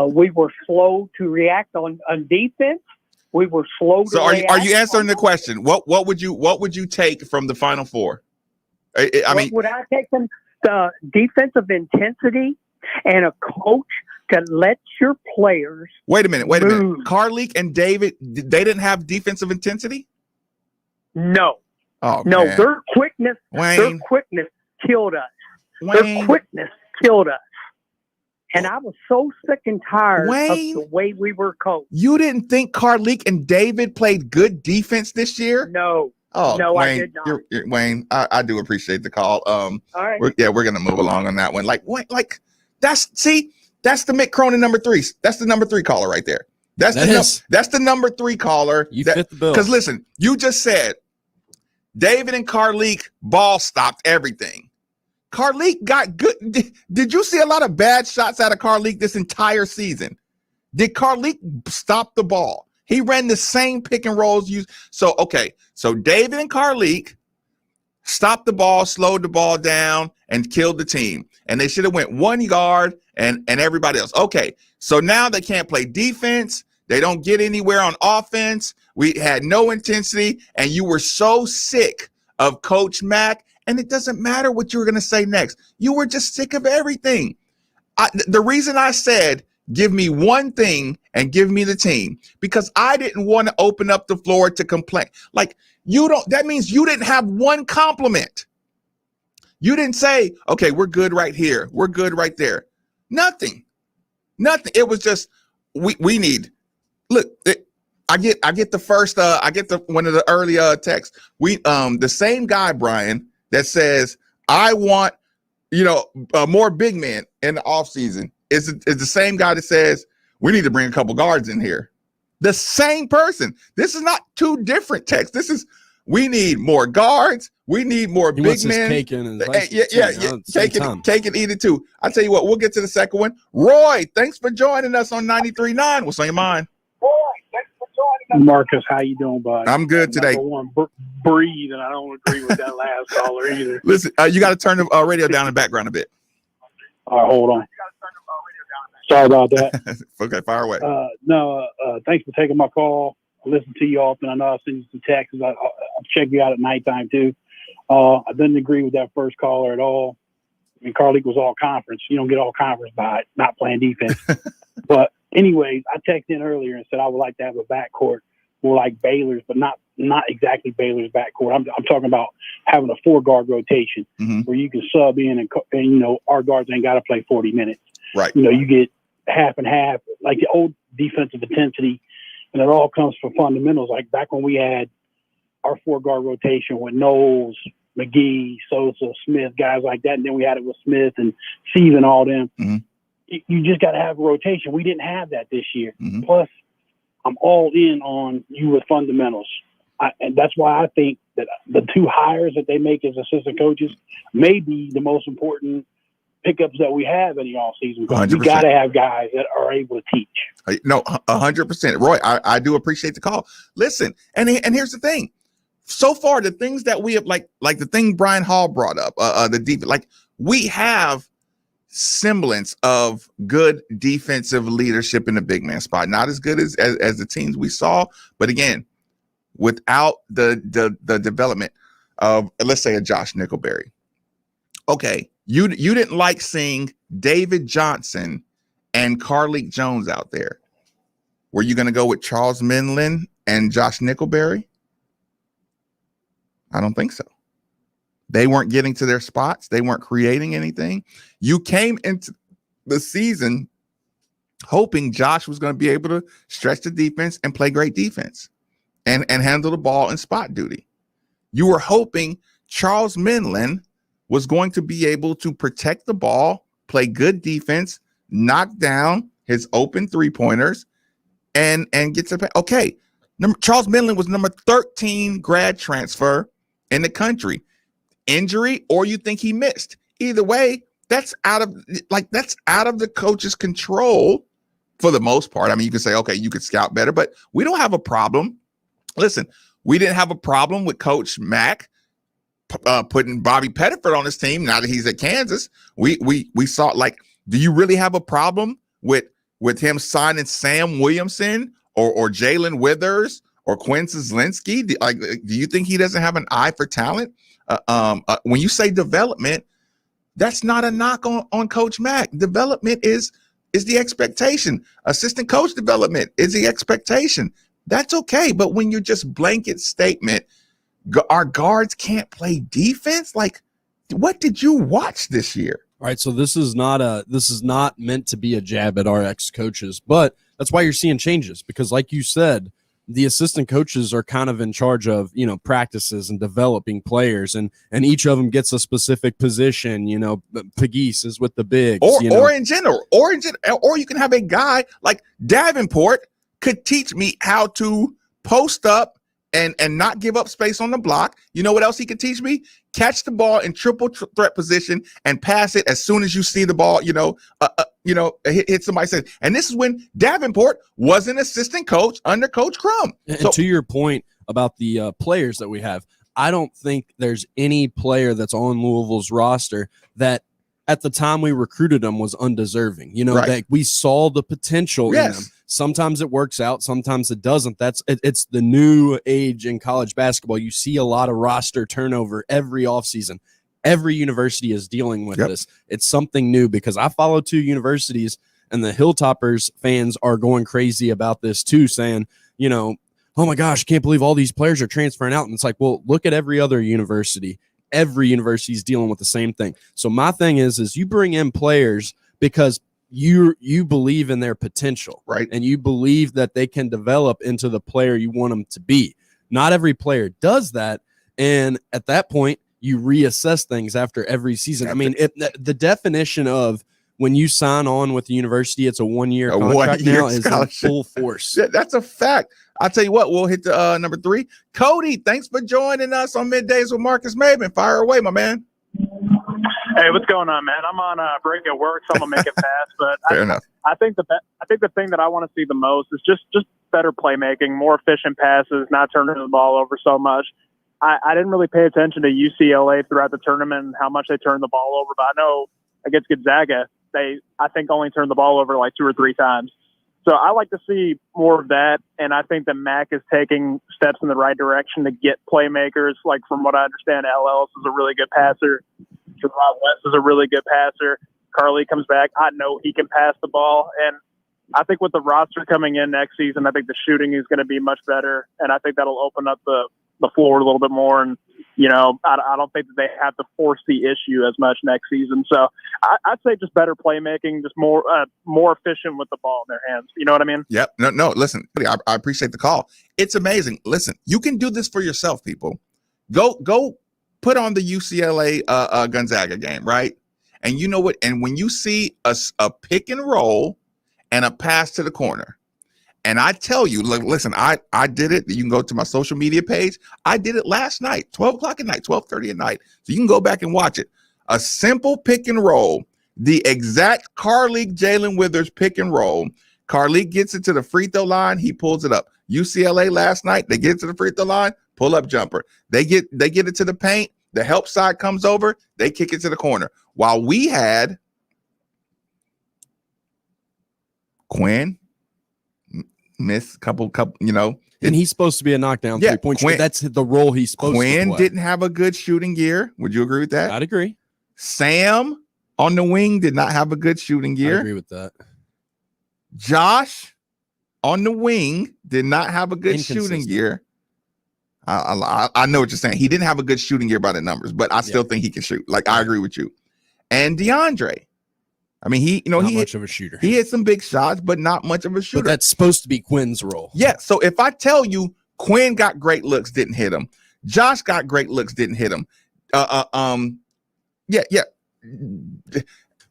We were slow to react on defense. We were slow to react. So are you answering the question? What would you take from the Final Four? What would I take from the defensive intensity and a coach to let your players Wait a minute. Carlick and David, they didn't have defensive intensity? No. Oh, no, man. their quickness killed us. Their quickness killed us. And I was so sick and tired of the way we were coached. You didn't think Carlick and David played good defense this year? No. Oh, no, Wayne, I did not. Wayne, I do appreciate the call. All right. We're going to move along on that one. That's the Mick Cronin number 3. That's the number 3 caller right there. That's the number 3 caller. You fit the bill. Because listen, you just said David and Carlick ball stopped everything. Carlick got good. Did you see a lot of bad shots out of Carlick this entire season? Did Carlick stop the ball? He ran the same pick and rolls. So David and Carlick stopped the ball, slowed the ball down, and killed the team. And they should have went 1 guard and everybody else. Okay, so now they can't play defense. They don't get anywhere on offense. We had no intensity, and you were so sick of Coach Mack. And it doesn't matter what you were going to say next. You were just sick of everything. The reason I said, give me one thing and give me the team because I didn't want to open up the floor to complain. Like, that means you didn't have one compliment. You didn't say, okay, we're good right here. We're good right there. Nothing. It was just, we need, look, I get the first, one of the early texts. The same guy, Brian, that says, I want, more big men in the offseason is the same guy that says, we need to bring a couple guards in here. The same person. This is not two different texts. This is, we need more guards. We need more big men. Cake and cake and eat it too. I'll tell you what, we'll get to the second one. Roy, thanks for joining us on 93.9. What's on your mind? Marcus, how you doing, bud? I'm good today. I don't breathe, and I don't agree with that last caller either. Listen, you got to turn the radio down in the background a bit. All right, hold on. Sorry about that. Okay, fire away. Thanks for taking my call. I listen to you often. I know I send you some texts. I check you out at nighttime too. I didn't agree with that first caller at all. I mean, Carl was all conference. You don't get all conference by not playing defense. But anyways, I texted in earlier and said I would like to have a backcourt more like Baylor's, but not exactly Baylor's backcourt. I'm talking about having a 4-guard rotation where you can sub in and our guards ain't got to play 40 minutes. Right. You get half and half, like the old defensive intensity, and it all comes from fundamentals. Like back when we had our 4-guard rotation with Knowles, McGee, Sosa, Smith, guys like that, and then we had it with Smith and Steve and all them. You just got to have a rotation. We didn't have that this year. Plus, I'm all in on you with fundamentals. And that's why I think that the 2 hires that they make as assistant coaches may be the most important pickups that we have in the offseason. We got to have guys that are able to teach. No, 100%. Roy, I do appreciate the call. Listen, and here's the thing. So far, the things that we have, like the thing Brian Hall brought up, the defense, like we have semblance of good defensive leadership in the big man spot. Not as good as the teams we saw, but again, without the development of, let's say, a Josh Nickelberry. Okay, you didn't like seeing David Johnson and Carlik Jones out there. Were you going to go with Charles Minlin and Josh Nickelberry? I don't think so. They weren't getting to their spots. They weren't creating anything. You came into the season hoping Josh was going to be able to stretch the defense and play great defense and handle the ball in spot duty. You were hoping Charles Minlin was going to be able to protect the ball, play good defense, knock down his open 3-pointers, and get to – okay, Charles Minlin was number 13 grad transfer in the country. Injury, or you think he missed. Either way, that's out of the coach's control for the most part. I mean, you can say, okay, you could scout better, but we don't have a problem. Listen, we didn't have a problem with Coach Mack putting Bobby Pettiford on his team now that he's at Kansas. We saw, like, do you really have a problem with him signing Sam Williamson or Jalen Withers or Quinn Zielinski? Do you think he doesn't have an eye for talent? When you say development, that's not a knock on Coach Mack. Development is the expectation. Assistant coach development is the expectation. That's okay. But when you're just blanket statement, our guards can't play defense. Like, what did you watch this year? All right, so this is not meant to be a jab at our ex-coaches, but that's why you're seeing changes because, like you said, the assistant coaches are kind of in charge of, practices and developing players, and each of them gets a specific position. Pegues is with the bigs, or in general, or you can have a guy like Davenport could teach me how to post up and not give up space on the block. You know what else he could teach me? Catch the ball in triple threat position and pass it as soon as you see the ball, hit somebody. Said, and this is when Davenport was an assistant coach under Coach Crum. And to your point about the players that we have, I don't think there's any player that's on Louisville's roster that at the time we recruited them was undeserving. Right. That we saw the potential in them. Yes. Sometimes it works out, sometimes it doesn't. It's the new age in college basketball. You see a lot of roster turnover every offseason. Every university is dealing with this. It's something new because I follow 2 universities, And the Hilltoppers fans are going crazy about this too, saying, you know, oh my gosh, can't believe all these players are transferring out. And it's like, well, look at every other university. Every university is dealing with the same thing. So my thing is you bring in players because you believe in their potential, right? And you believe that they can develop into the player you want them to be. Not every player does that. And at that point, you reassess things after every season. I mean, the definition of when you sign on with the university, it's a one-year contract now is in full force. Yeah, that's a fact. I'll tell you what, we'll hit the number 3. Cody, thanks for joining us on Middays with Marques Maybin. Fire away, my man. Hey, what's going on, man? I'm on a break at work, so I'm gonna make it fast. But Fair enough. I think the thing that I want to see the most is just better playmaking, more efficient passes, not turning the ball over so much. I didn't really pay attention to UCLA throughout the tournament and how much they turned the ball over, but I know against Gonzaga, they, I think, only turned the ball over like 2 or 3 times. So I like to see more of that, and I think that Mac is taking steps in the right direction to get playmakers. Like, from what I understand, Al Ellis is a really good passer. Rob West is a really good passer. Carly comes back. I know he can pass the ball, and I think with the roster coming in next season, I think the shooting is going to be much better, and I think that'll open up the floor a little bit more. And, you know, I don't think that they have to force the issue as much next season. So I'd say just better playmaking, just more efficient with the ball in their hands. You know what I mean? Yep. No, listen, I appreciate the call. It's amazing. Listen, you can do this for yourself, people. Go put on the UCLA Gonzaga game, right? And you know what? And when you see a pick and roll and a pass to the corner, and I tell you, listen, I did it. You can go to my social media page. I did it last night, 12 o'clock at night, 12:30 at night. So you can go back and watch it. A simple pick and roll, the exact Carly Jalen Withers pick and roll. Carly gets it to the free throw line. He pulls it up. UCLA last night, they get it to the free throw line, pull up jumper. They get it to the paint. The help side comes over. They kick it to the corner. While we had Quinn miss couple, you know, and he's supposed to be a knockdown 3-point shooter. That's the role he's supposed to play. Quinn didn't have a good shooting year. Would you agree with that? I'd agree. Sam on the wing did not have a good shooting year. I agree with that. Josh on the wing did not have a good shooting year. I know what you're saying. He didn't have a good shooting year by the numbers, but I still think he can shoot. Like, I agree with you. And DeAndre, I mean, he much of a shooter. He hit some big shots, but not much of a shooter. But that's supposed to be Quinn's role. Yeah. So if I tell you Quinn got great looks, didn't hit him. Josh got great looks, didn't hit him. Yeah.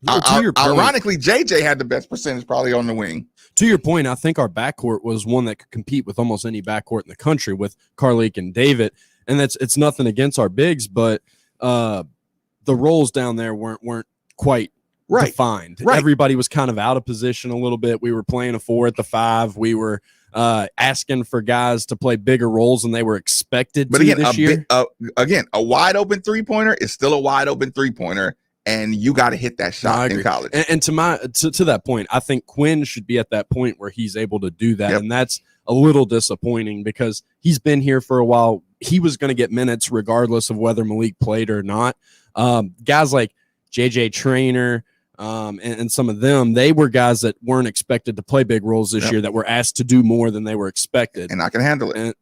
Ironically, JJ had the best percentage probably on the wing. To your point, I think our backcourt was one that could compete with almost any backcourt in the country with Carlik and David. And it's nothing against our bigs, but the roles down there weren't quite defined. Right. Everybody was kind of out of position a little bit. We were playing a 4 at the 5. We were asking for guys to play bigger roles than they were expected to this year. Again, a wide open 3-pointer is still a wide open 3-pointer. And you got to hit that shot in college. And to that point, I think Quinn should be at that point where he's able to do that. Yep. And that's a little disappointing because he's been here for a while. He was going to get minutes regardless of whether Malik played or not. Guys like JJ Traynor and some of them, they were guys that weren't expected to play big roles this year, that were asked to do more than they were expected. And I can handle it.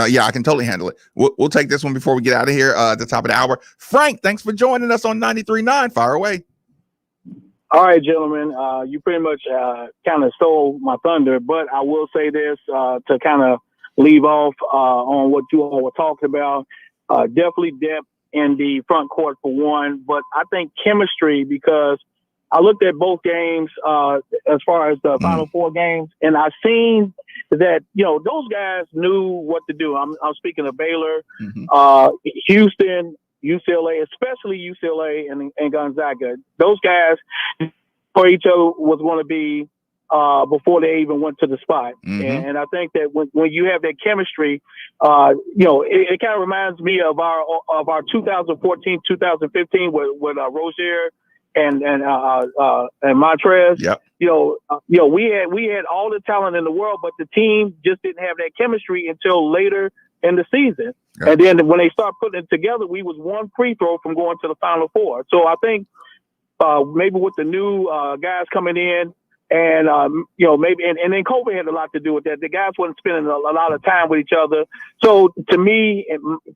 Yeah, I can totally handle it. We'll take this one before we get out of here at the top of the hour. Frank, thanks for joining us on 93.9. Fire away. All right, gentlemen. You pretty much kind of stole my thunder, but I will say this to kind of leave off on what you all were talking about. Definitely depth in the front court for one, but I think chemistry, because I looked at both games as far as the Final Four games, and I've seen that, you know, those guys knew what to do. I'm speaking of Baylor, Houston, UCLA, especially UCLA and Gonzaga. Those guys for each other was going to be before they even went to the spot. And I think that when you have that chemistry, you know, it kind of reminds me of our 2014, 2015 with Rozier and Montrez. Yep. You know, we had all the talent in the world, but the team just didn't have that chemistry until later in the season. Yep. And then when they start putting it together, we was one free throw from going to the Final Four. So I think maybe with the new guys coming in, And, maybe, and then COVID had a lot to do with that. The guys wasn't spending a lot of time with each other. So to me,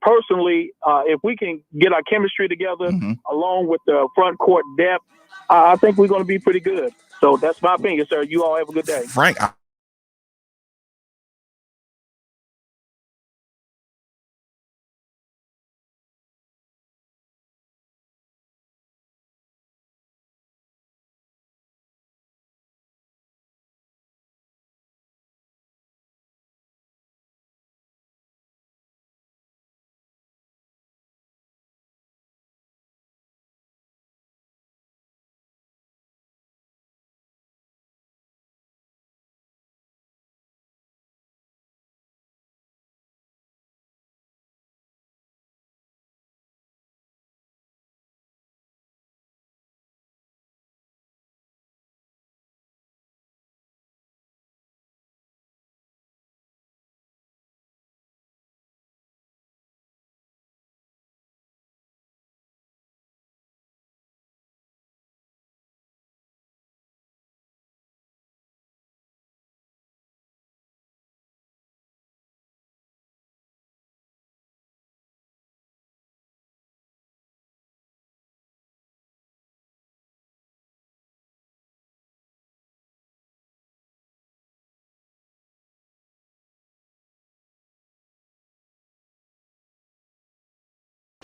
personally, if we can get our chemistry together along with the front court depth, I think we're going to be pretty good. So that's my opinion, sir. You all have a good day. Frank,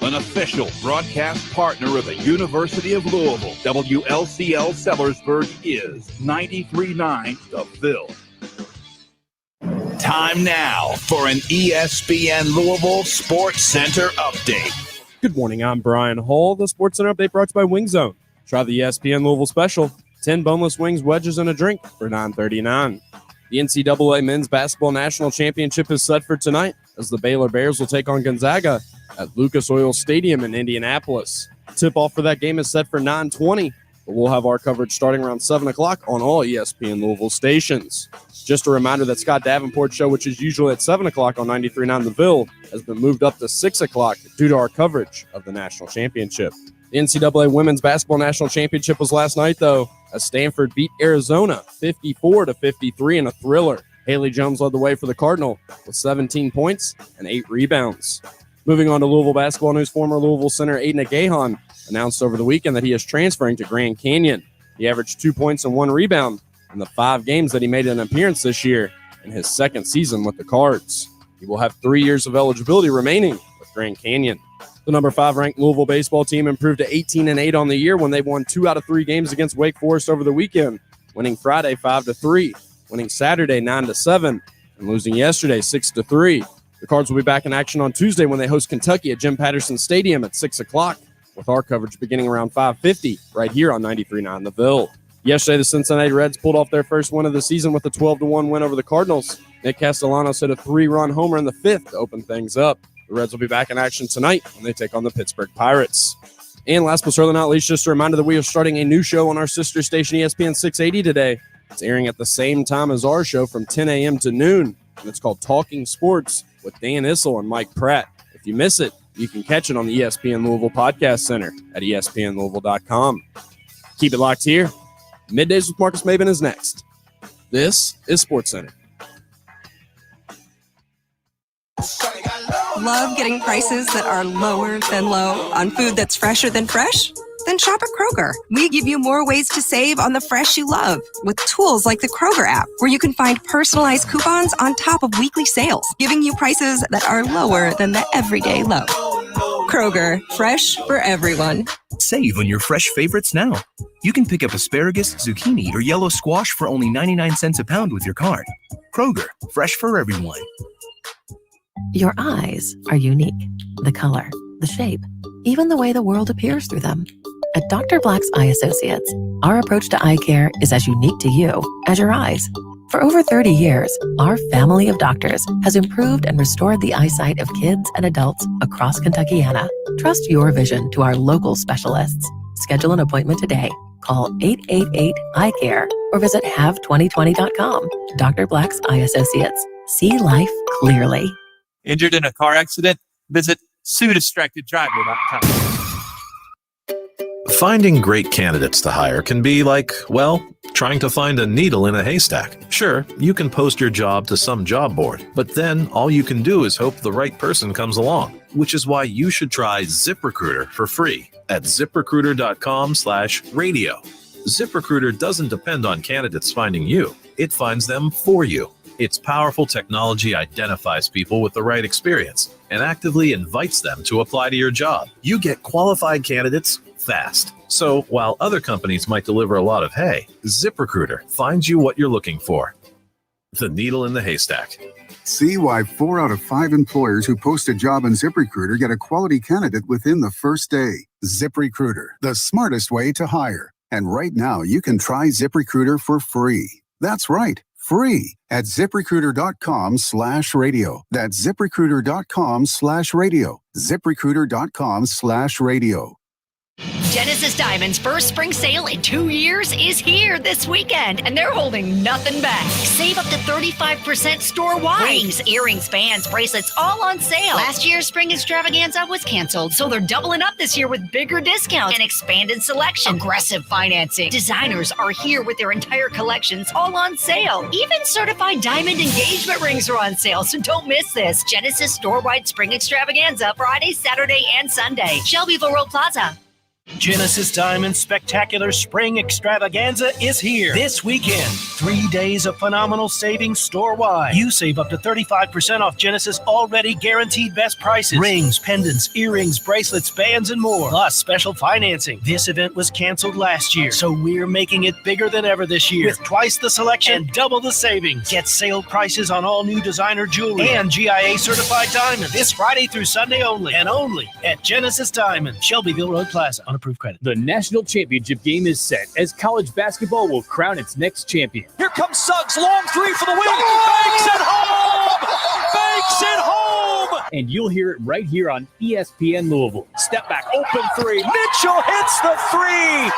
an official broadcast partner of the University of Louisville, WLCL Sellersburg is 93.9 The Ville. Time now for an ESPN Louisville Sports Center update. Good morning, I'm Brian Hall. The Sports Center update brought to you by Wing Zone. Try the ESPN Louisville special, 10 boneless wings, wedges, and a drink for $9.39. The NCAA Men's Basketball National Championship is set for tonight as the Baylor Bears will take on Gonzaga at Lucas Oil Stadium in Indianapolis. Tip-off for that game is set for 9:20, but we'll have our coverage starting around 7 o'clock on all ESPN Louisville stations. Just a reminder that Scott Davenport's show, which is usually at 7 o'clock on 93.9 The Ville, has been moved up to 6 o'clock due to our coverage of the national championship. The NCAA Women's Basketball National Championship was last night, though, as Stanford beat Arizona 54-53 in a thriller. Haley Jones led the way for the Cardinal with 17 points and 8 rebounds. Moving on to Louisville basketball news, former Louisville center Aiden Agahan announced over the weekend that he is transferring to Grand Canyon. He averaged 2 points and 1 rebound in the 5 games that he made an appearance this year in his second season with the Cards. He will have 3 years of eligibility remaining with Grand Canyon. The number 5 ranked Louisville baseball team improved to 18-8 on the year when they won 2 out of 3 games against Wake Forest over the weekend, winning Friday 5-3, winning Saturday 9-7, and losing yesterday 6-3. The Cards will be back in action on Tuesday when they host Kentucky at Jim Patterson Stadium at 6 o'clock, with our coverage beginning around 5:50 right here on 93.9 The Ville. Yesterday, the Cincinnati Reds pulled off their first win of the season with a 12-1 win over the Cardinals. Nick Castellanos hit a 3-run homer in the 5th to open things up. The Reds will be back in action tonight when they take on the Pittsburgh Pirates. And last but certainly not least, just a reminder that we are starting a new show on our sister station, ESPN 680 today. It's airing at the same time as our show from 10 a.m. to noon, and it's called Talking Sports with Dan Issel and Mike Pratt. If you miss it, you can catch it on the ESPN Louisville Podcast Center at espnlouisville.com. Keep it locked here. Middays with Marques Maybin is next. This is Sports Center. Love getting prices that are lower than low on food that's fresher than fresh? Then shop at Kroger. We give you more ways to save on the fresh you love with tools like the Kroger app, where you can find personalized coupons on top of weekly sales, giving you prices that are lower than the everyday low. Kroger, fresh for everyone. Save on your fresh favorites now. You can pick up asparagus, zucchini, or yellow squash for only 99 cents a pound with your card. Kroger, fresh for everyone. Your eyes are unique. The color, the shape, even the way the world appears through them. At Dr. Black's Eye Associates, our approach to eye care is as unique to you as your eyes. For over 30 years, our family of doctors has improved and restored the eyesight of kids and adults across Kentuckiana. Trust your vision to our local specialists. Schedule an appointment today. Call 888-EYE-CARE or visit have2020.com. Dr. Black's Eye Associates. See life clearly. Injured in a car accident? Visit SueDistractedDriver.com. Finding great candidates to hire can be like, well, Trying to find a needle in a haystack. Sure, you can post your job to some job board, but then all you can do is hope the right person comes along, which is why you should try ZipRecruiter for free at ZipRecruiter.com/radio. ZipRecruiter doesn't depend on candidates finding you. It finds them for you. Its powerful technology identifies people with the right experience and actively invites them to apply to your job. You get qualified candidates fast. So while other companies might deliver a lot of hay, ZipRecruiter finds you what you're looking for. The needle in the haystack. See why 4 out of 5 employers who post a job on ZipRecruiter get a quality candidate within the first day. ZipRecruiter, the smartest way to hire. And right now, you can try ZipRecruiter for free. That's right, free at ZipRecruiter.com/radio. That's ZipRecruiter.com/radio. ZipRecruiter.com/radio. Genesis Diamond's first spring sale in 2 years is here this weekend, and they're holding nothing back. Save up to 35% store-wide. Rings, earrings, bands, bracelets, all on sale. Last year's spring extravaganza was canceled, so they're doubling up this year with bigger discounts and expanded selection. Aggressive financing. Designers are here with their entire collections all on sale. Even certified diamond engagement rings are on sale, so don't miss this. Genesis store-wide spring extravaganza Friday, Saturday, and Sunday. Shelbyville Road Plaza. Genesis Diamond's spectacular spring extravaganza is here this weekend. 3 days of phenomenal savings store-wide. You save up to 35% off Genesis already guaranteed best prices. Rings, pendants, earrings, bracelets, bands, and more. Plus special financing. This event was canceled last year, so we're making it bigger than ever this year with twice the selection and double the savings. Get sale prices on all new designer jewelry and GIA certified diamonds this Friday through Sunday only, and only at Genesis Diamond, Shelbyville Road Plaza. Approved credit. The national championship game is set as college basketball will crown its next champion. Here comes Suggs, long three for the win. Banks it home! Banks it home! And you'll hear it right here on ESPN Louisville. Step back, open three. Mitchell hits the three.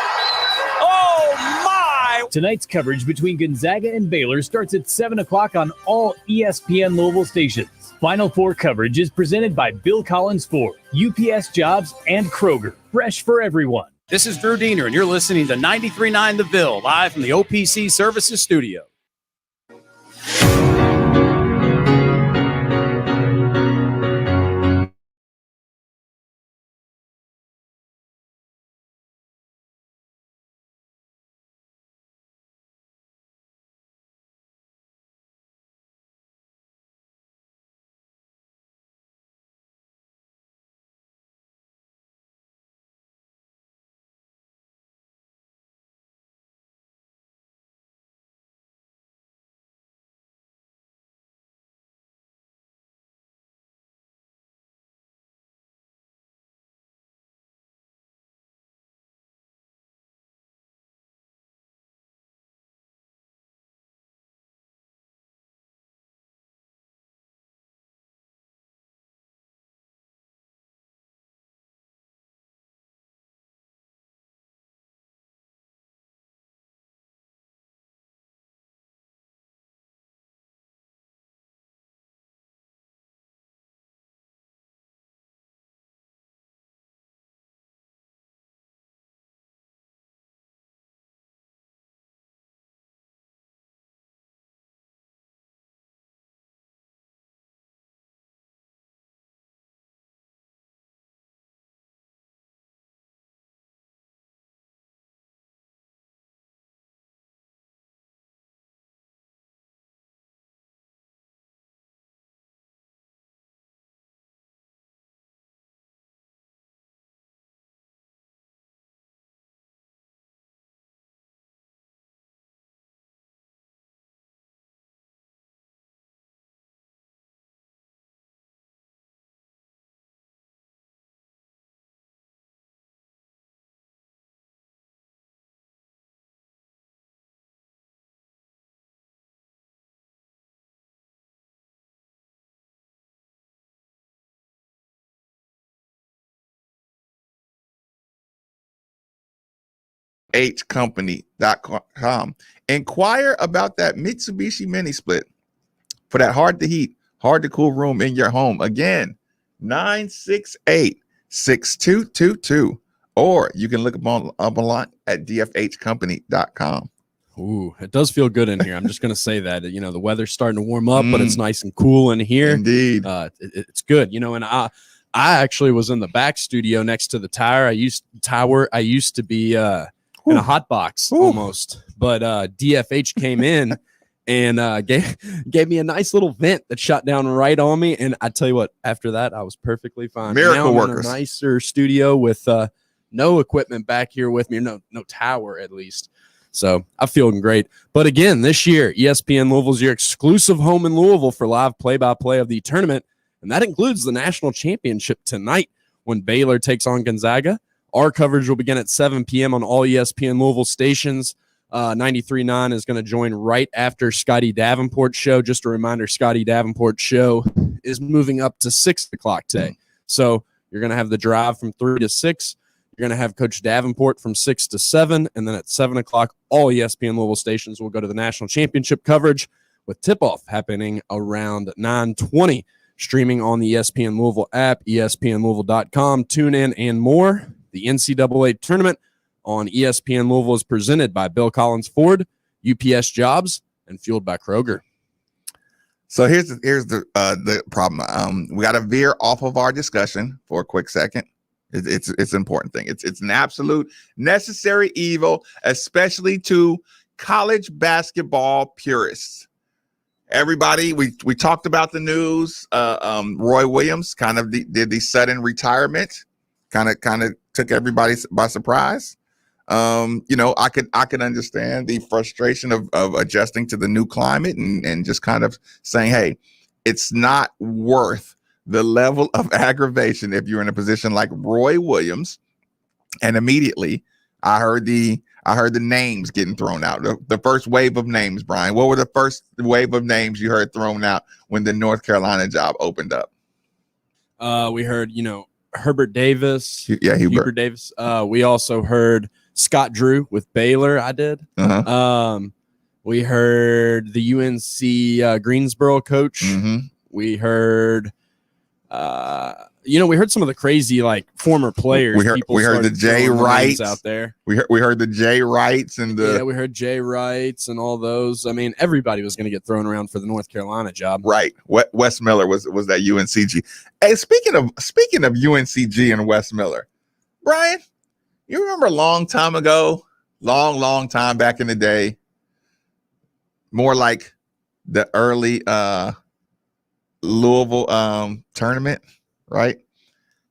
Oh my! Tonight's coverage between Gonzaga and Baylor starts at 7 o'clock on all ESPN Louisville stations. Final Four coverage is presented by Bill Collins Ford, UPS Jobs, and Kroger. Fresh for everyone. This is Drew Diener, and you're listening to 93.9 The Ville, live from the OPC Services Studio. HCompany.com. Inquire about that Mitsubishi mini split for that hard to heat, hard to cool room in your home. Again, 968-6222. Or you can look up online at dfhcompany.com. Ooh, it does feel good in here. I'm just going to say that, the weather's starting to warm up, but it's nice and cool in here. Indeed. It's good, and I actually was in the back studio next to the tower. I used to be in a hot box almost, but DFH came in and gave me a nice little vent that shut down right on me. And I tell you what, after that, I was perfectly fine. Miracle now I'm workers. in a nicer studio with no equipment back here with me, no tower at least. So I'm feeling great. But again, this year, ESPN Louisville is your exclusive home in Louisville for live play-by-play of the tournament. And that includes the national championship tonight when Baylor takes on Gonzaga. Our coverage will begin at 7 p.m. on all ESPN Louisville stations. 93.9 is going to join right after Scotty Davenport's show. Just a reminder, Scotty Davenport's show is moving up to 6 o'clock today. So you're going to have the drive from 3 to 6. You're going to have Coach Davenport from 6 to 7. And then at 7 o'clock, all ESPN Louisville stations will go to the national championship coverage with tip-off happening around 9:20. Streaming on the ESPN Louisville app, ESPNLouisville.com, TuneIn, and more. The NCAA tournament on ESPN Louisville is presented by Bill Collins Ford, UPS Jobs, and fueled by Kroger. So here's the problem. We got to veer off of our discussion for a quick second. It's an important thing. It's an absolute necessary evil, especially to college basketball purists. Everybody, we talked about the news. Roy Williams kind of did the sudden retirement, kind of took everybody by surprise. I could understand the frustration of adjusting to the new climate and just kind of saying, hey, it's not worth the level of aggravation if you're in a position like Roy Williams. And immediately I heard the names getting thrown out. The first wave of names, Brian. What were the first wave of names you heard thrown out when the North Carolina job opened up? We heard, Herbert Davis. Yeah, Hubert Davis. We also heard Scott Drew with Baylor. I did. We heard the UNC Greensboro coach. We heard, we heard some of the crazy former players. We heard the Jay Wrights out there. We heard the Jay Wrights and we heard Jay Wrights and all those. I mean, everybody was going to get thrown around for the North Carolina job. Right. Wes Miller was that UNCG. Hey, speaking of UNCG and Wes Miller, Brian, you remember a long time ago, long time back in the day, more like the early Louisville tournament, right?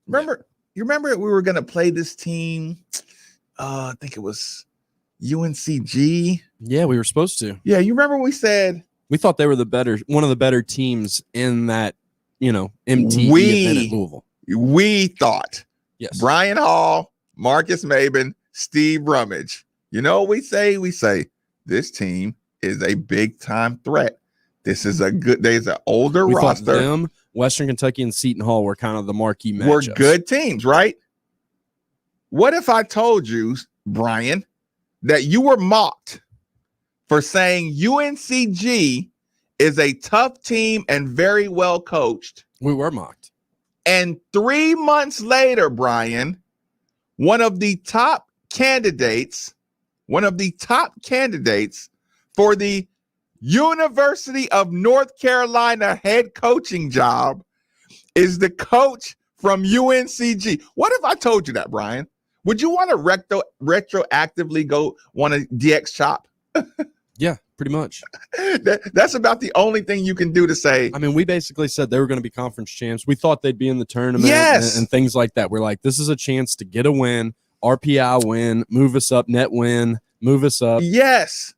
You remember we were going to play this team, I think it was UNCG. Yeah, we were supposed to. Yeah, you remember we said we thought they were one of the better teams in that, MTE event at Louisville. We thought. Yes. Brian Hall, Marques Maybin, Steve Rummage. You know what we say? We say this team is a big time threat. There's an older roster. Thought them, Western Kentucky and Seton Hall were kind of the marquee matchups. We're good teams, right? What if I told you, Brian, that you were mocked for saying UNCG is a tough team and very well coached? We were mocked. And 3 months later, Brian, one of the top candidates for the University of North Carolina head coaching job is the coach from UNCG. What if I told you that, Brian? Would you want to retroactively want to DX chop? Yeah, pretty much. That's about the only thing you can do to say. I mean, we basically said they were going to be conference champs. We thought they'd be in the tournament and things like that. We're like, this is a chance to get a win, RPI win, move us up, net win, move us up. Yes.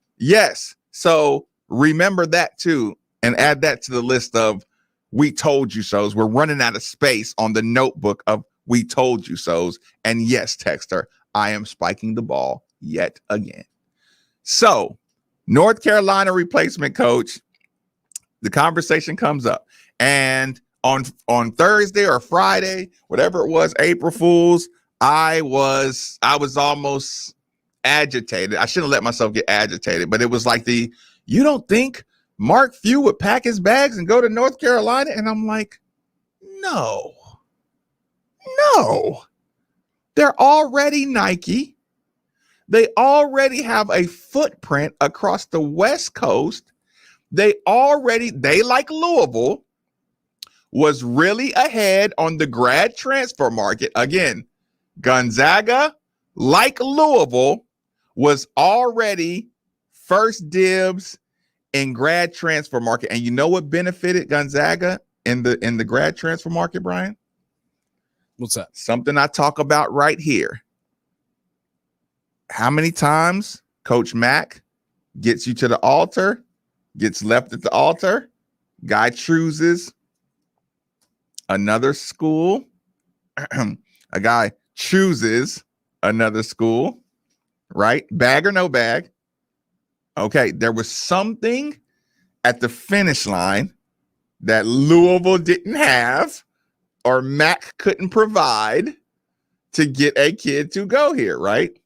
So remember that too, and add that to the list of we told you so's. We're running out of space on the notebook of we told you so's. And yes, Texter, I am spiking the ball yet again. So North Carolina replacement coach, the conversation comes up. And on Thursday or Friday, whatever it was, April Fool's, I was almost agitated. I shouldn't let myself get agitated, but it was like you don't think Mark Few would pack his bags and go to North Carolina? And I'm like, no. They're already Nike. They already have a footprint across the West Coast. They like Louisville, was really ahead on the grad transfer market. Again, Gonzaga, like Louisville, was already first dibs in grad transfer market. And you know what benefited Gonzaga in the grad transfer market, Brian? What's that? Something I talk about right here. How many times Coach Mack gets you to the altar, gets left at the altar, guy chooses another school, a guy chooses another school, right? Bag or no bag. Okay, there was something at the finish line that Louisville didn't have or Mac couldn't provide to get a kid to go here, right?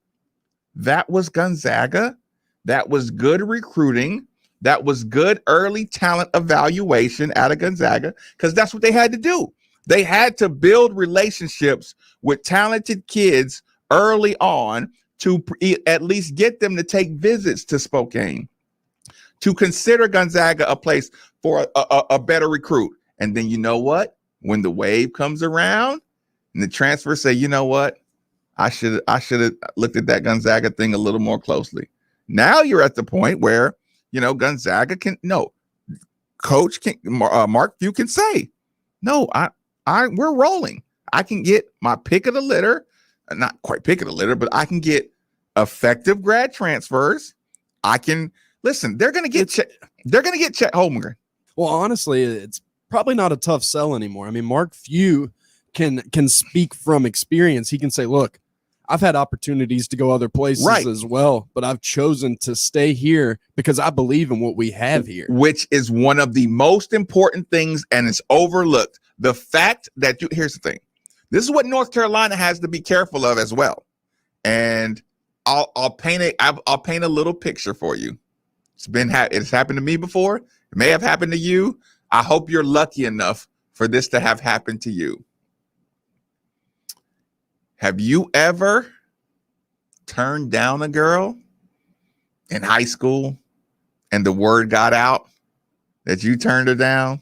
That was Gonzaga. That was good recruiting. That was good early talent evaluation out of Gonzaga, because that's what they had to do. They had to build relationships with talented kids early on to at least get them to take visits to Spokane, to consider Gonzaga a place for a better recruit. And then you know what? When the wave comes around and the transfers say, you know what? I should have looked at that Gonzaga thing a little more closely. Now you're at the point where, Gonzaga Coach Mark Few can say, no, we're rolling. I can get my pick of the litter, not quite pick of the litter, but I can get effective grad transfers. I can listen. They're going to get Chet Holmgren. Well, honestly, it's probably not a tough sell anymore. I mean, Mark Few can speak from experience. He can say, look, I've had opportunities to go other places as well, but I've chosen to stay here because I believe in what we have here. Which is one of the most important things, and it's overlooked. The fact that here's the thing. This is what North Carolina has to be careful of as well. And I'll paint a little picture for you. It's happened to me before. It may have happened to you. I hope you're lucky enough for this to have happened to you. Have you ever turned down a girl in high school and the word got out that you turned her down?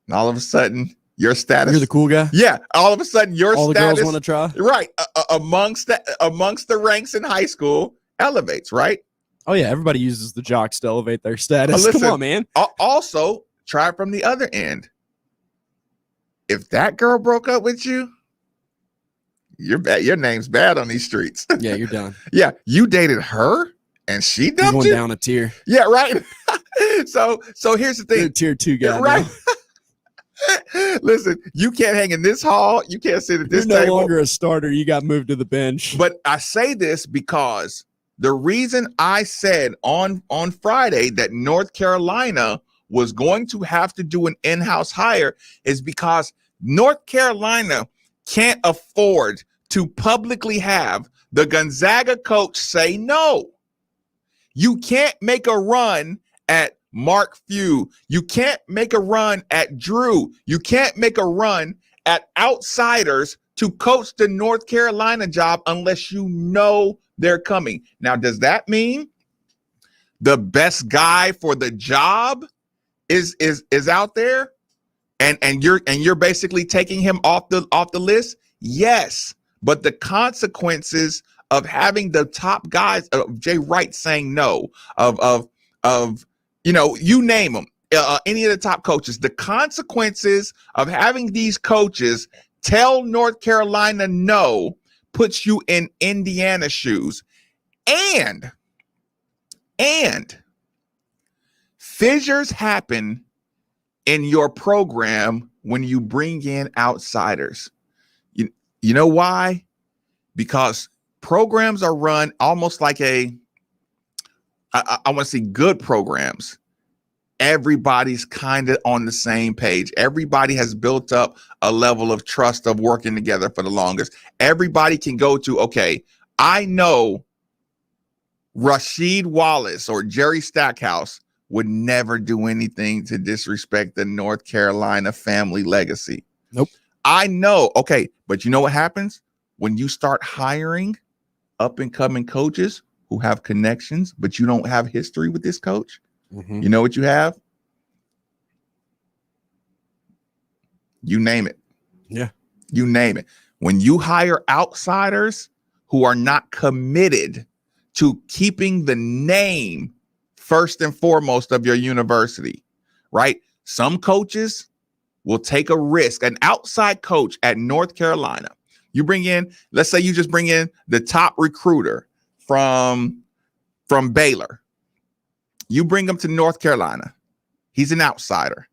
And all of a sudden, your status— You're the cool guy? Yeah. All of a sudden, your all status— the girls want to try? Right. Amongst the ranks in high school elevates, right? Oh, yeah. Everybody uses the jocks to elevate their status. Listen, come on, man. Also, try from the other end. If that girl broke up with you, you're bad. Your name's bad on these streets. Yeah, you're done. Yeah, you dated her and she dumped going you? Down a tier. Yeah, right. So here's the thing. You're a tier 2 guy, right? Listen, you can't hang in this hall. You can't sit at this You're no table. longer a starter. You got moved to the bench. But I say this because the reason I said on Friday that North Carolina was going to have to do an in-house hire is because North Carolina can't afford to publicly have the Gonzaga coach say no. You can't make a run at Mark Few. You can't make a run at Drew. You can't make a run at outsiders to coach the North Carolina job unless you know they're coming. Now, does that mean the best guy for the job is out there and you're basically taking him off the list? Yes, but the consequences of having the top guys, of Jay Wright saying no, of you name them, any of the top coaches, the consequences of having these coaches tell North Carolina no puts you in Indiana shoes. And fissures happen in your program when you bring in outsiders. You know why? Because programs are run almost like I want to say good programs. Everybody's kind of on the same page. Everybody has built up a level of trust of working together for the longest. Everybody can go to, okay, I know Rasheed Wallace or Jerry Stackhouse would never do anything to disrespect the North Carolina family legacy. Nope. I know. Okay. But you know what happens when you start hiring up and coming coaches who have connections, but you don't have history with this coach. Mm-hmm. You know what you have? You name it. Yeah. You name it. When you hire outsiders who are not committed to keeping the name first and foremost of your university, right? Some coaches will take a risk. An outside coach at North Carolina, you bring in, let's say you just bring in the top recruiter from Baylor. You bring him to North Carolina. He's an outsider.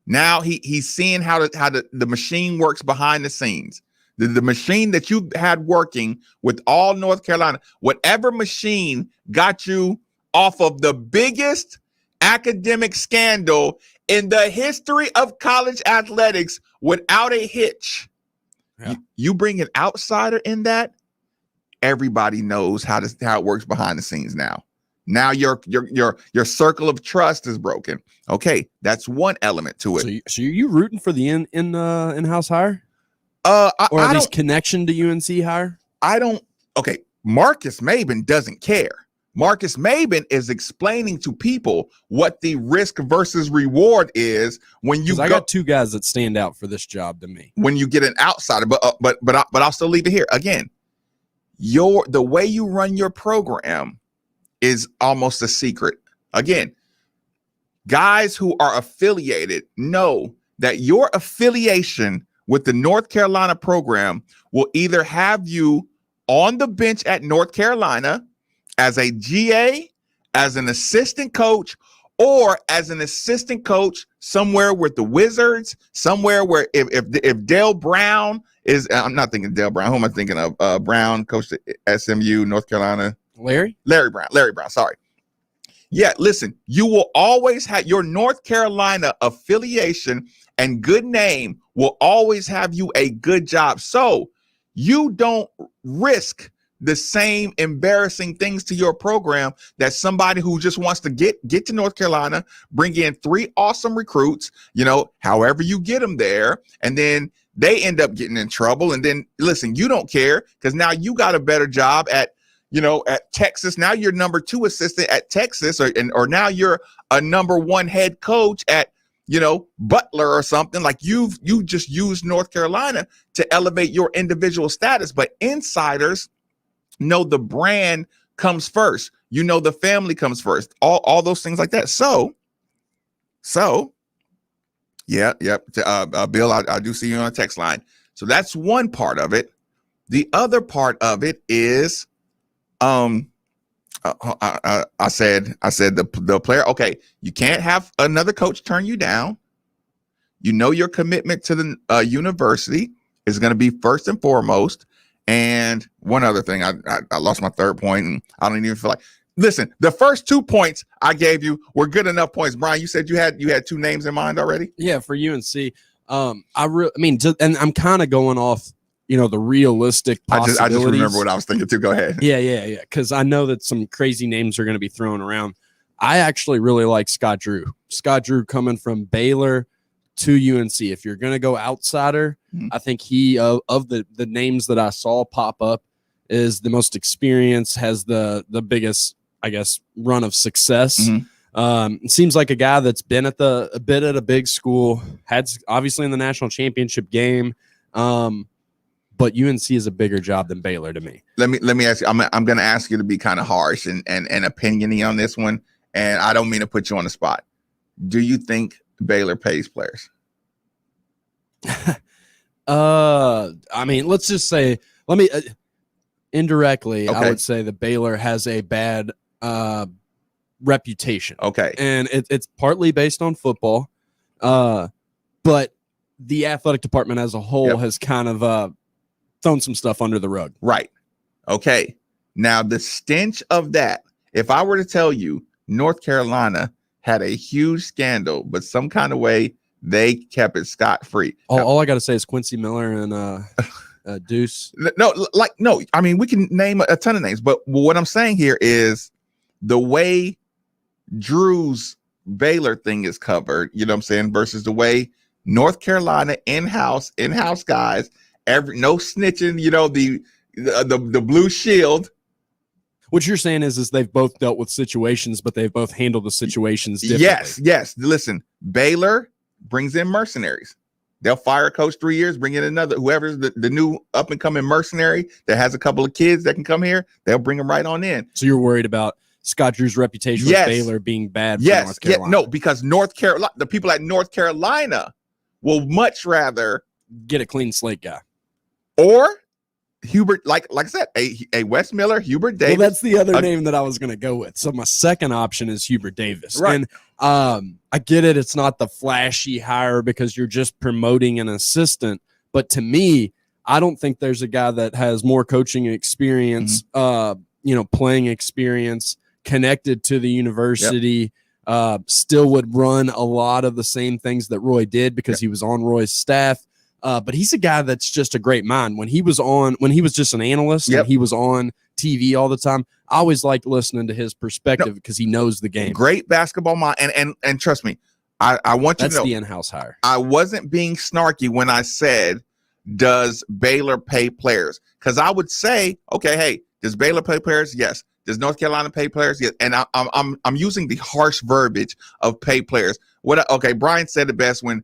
Now he's seeing how the machine works behind the scenes. The machine that you had working with all North Carolina, whatever machine got you off of the biggest academic scandal in the history of college athletics without a hitch. Yeah. You bring an outsider in that, everybody knows how it works behind the scenes now. Now your circle of trust is broken. Okay, that's one element to it. So are you rooting for the in-house hire? Or at least connection to UNC hire? I don't. Okay, Marques Maybin doesn't care. Marques Maybin is explaining to people what the risk versus reward is when you. I got two guys that stand out for this job to me. When you get an outsider, but I'll still leave it here again. The way you run your program is almost a secret. Again, guys who are affiliated know that your affiliation with the North Carolina program will either have you on the bench at North Carolina as a GA, as an assistant coach, or as an assistant coach somewhere with the Wizards, somewhere where if Dale Brown is, I'm not thinking Dale Brown, who am I thinking of? Brown, coach at SMU, North Carolina. Larry Brown, sorry. Yeah, listen, you will always have your North Carolina affiliation and good name will always have you a good job. So you don't risk the same embarrassing things to your program that somebody who just wants to get to North Carolina, bring in 3 awesome recruits, however you get them there, and then they end up getting in trouble. And then listen, you don't care because now you got a better job at Texas. Now you're number 2 assistant at Texas, or now you're a number 1 head coach at, Butler or something. Like you just used North Carolina to elevate your individual status. But insiders know the brand comes first. The family comes first. All those things like that. So yeah. Bill, I do see you on a text line. So that's one part of it. The other part of it is, I said the player. Okay, you can't have another coach turn you down. Your commitment to the university is going to be first and foremost. And one other thing, I lost my third point, and I don't even feel like. Listen, the first 2 points I gave you were good enough points. Brian, you said you had 2 names in mind already. Yeah, for UNC. And I'm kind of going off. The realistic possibilities. I just remember what I was thinking too. Go ahead. Yeah. Because I know that some crazy names are going to be thrown around. I actually really like Scott Drew. Scott Drew coming from Baylor to UNC. If you're going to go outsider, I think he of the names that I saw pop up is the most experienced, has the biggest, I guess, run of success. It seems like a guy that's been at a big school, had obviously in the national championship game. But UNC is a bigger job than Baylor to me. Let me ask you. I'm going to ask you to be kind of harsh and opiniony on this one, and I don't mean to put you on the spot. Do you think Baylor pays players? Let's just say, indirectly, okay. I would say that Baylor has a bad reputation. Okay, and it's partly based on football, but the athletic department as a whole has kind of thrown some stuff under the rug. Right. Okay. Now the stench of that, if I were to tell you North Carolina had a huge scandal, but some kind of way they kept it scot-free. All I got to say is Quincy Miller and Deuce. No. I mean, we can name a ton of names, but what I'm saying here is the way Drew's Baylor thing is covered, versus the way North Carolina in-house guys, no snitching, the blue shield, What you're saying is they've both dealt with situations, but they've both handled the situations differently. Yes. Listen, Baylor brings in mercenaries. They'll fire a coach 3 years, bring in another, whoever's the new up and coming mercenary that has a couple of kids that can come here. They'll bring them right on in. So you're worried about Scott Drew's reputation with Baylor being bad for North Carolina? No, because North Carolina, the people at North Carolina will much rather get a clean slate guy. Or Hubert, like I said, a Wes Miller, Hubert Davis. Well, that's the other name that I was going to go with. So my second option is Hubert Davis. Right. And I get it. It's not the flashy hire because you're just promoting an assistant. But to me, I don't think there's a guy that has more coaching experience, playing experience, connected to the university, still would run a lot of the same things that Roy did because he was on Roy's staff. But he's a guy that's just a great mind. When he was just an analyst and he was on TV all the time, I always liked listening to his perspective because he knows the game. Great basketball mind. And trust me, I want you to know. That's the in-house hire. I wasn't being snarky when I said, does Baylor pay players? Because I would say, okay, hey, does Baylor pay players? Yes. Does North Carolina pay players? Yes. And I'm using the harsh verbiage of pay players. Brian said it best when,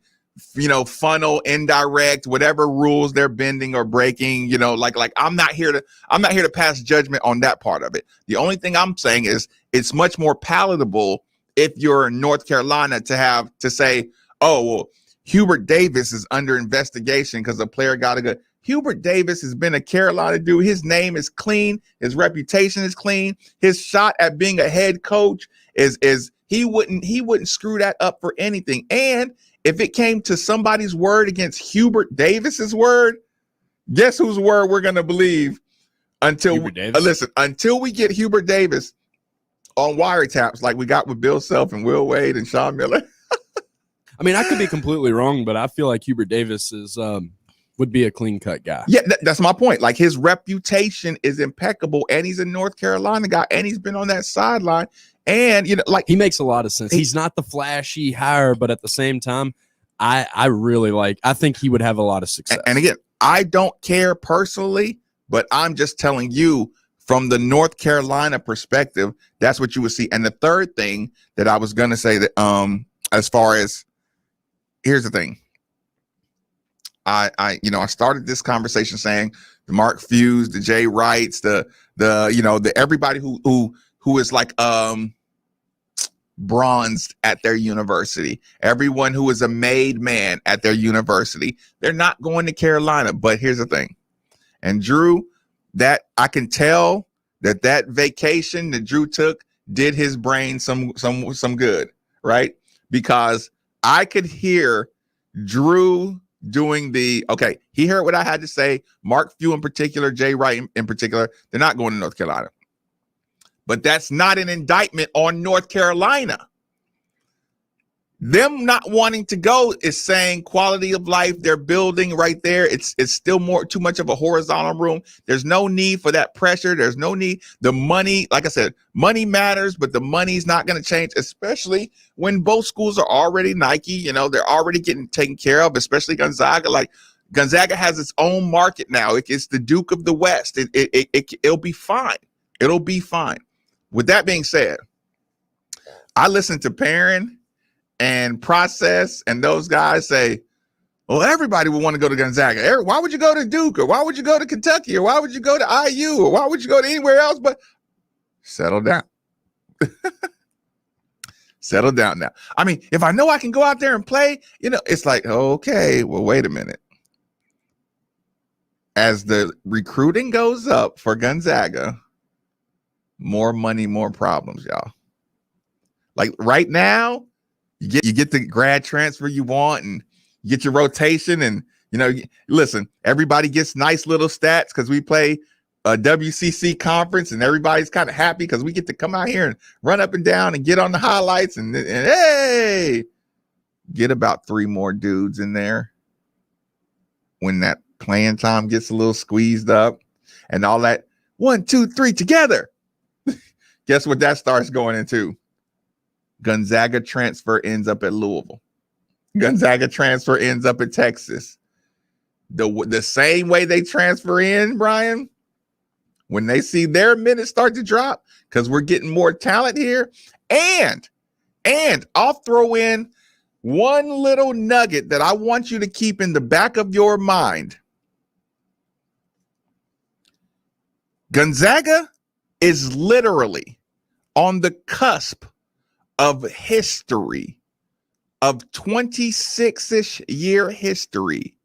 funnel, indirect, whatever rules they're bending or breaking, like I'm not here to pass judgment on that part of it. The only thing I'm saying is it's much more palatable if you're in North Carolina to say, oh, well, Hubert Davis is under investigation because a player got to go. Hubert Davis has been a Carolina dude. His name is clean. His reputation is clean. His shot at being a head coach is he wouldn't screw that up for anything. And if it came to somebody's word against Hubert Davis's word, guess whose word we're going to believe until we get Hubert Davis on wiretaps like we got with Bill Self and Will Wade and Sean Miller. I mean, I could be completely wrong, but I feel like Hubert Davis would be a clean-cut guy. Yeah, that's my point. Like his reputation is impeccable, and he's a North Carolina guy, and he's been on that sideline. And he makes a lot of sense. He's not the flashy hire, but at the same time, I think he would have a lot of success. And again, I don't care personally, but I'm just telling you from the North Carolina perspective, that's what you would see. And the third thing that I was going to say that as far as here's the thing. I started this conversation saying the Mark Fewes, the Jay Wrights, the everybody who is like bronzed at their university, everyone who is a made man at their university, they're not going to Carolina. But here's the thing, and Drew, that I can tell that vacation that Drew took did his brain some good, right? Because I could hear Drew doing he heard what I had to say. Mark Few in particular, Jay Wright in particular, they're not going to North Carolina. But that's not an indictment on North Carolina. Them not wanting to go is saying quality of life they're building right there. It's still too much of a horizontal room. There's no need for that pressure. There's no need. The money, like I said, money matters, but the money's not going to change, especially when both schools are already Nike. They're already getting taken care of, especially Gonzaga. Like Gonzaga has its own market now. It's the Duke of the West. It'll be fine. It'll be fine. With that being said, I listened to Perrin and Process and those guys say, well, everybody would want to go to Gonzaga. Why would you go to Duke? Or why would you go to Kentucky? Or why would you go to IU? Or why would you go to anywhere else? But settle down. Settle down now. I mean, if I know I can go out there and play, it's like, okay, well, wait a minute. As the recruiting goes up for Gonzaga, more money, more problems, y'all. Like right now, you get the grad transfer you want, and you get your rotation, and listen, everybody gets nice little stats because we play a WCC conference, and everybody's kind of happy because we get to come out here and run up and down and get on the highlights, and hey, get about 3 more dudes in there when that playing time gets a little squeezed up, and all that 1, 2, 3 together. Guess what that starts going into? Gonzaga transfer ends up at Louisville. Gonzaga transfer ends up at Texas. The same way they transfer in, Brian, when they see their minutes start to drop, because we're getting more talent here. And I'll throw in one little nugget that I want you to keep in the back of your mind. Gonzaga is literally on the cusp of history, of 26-ish year history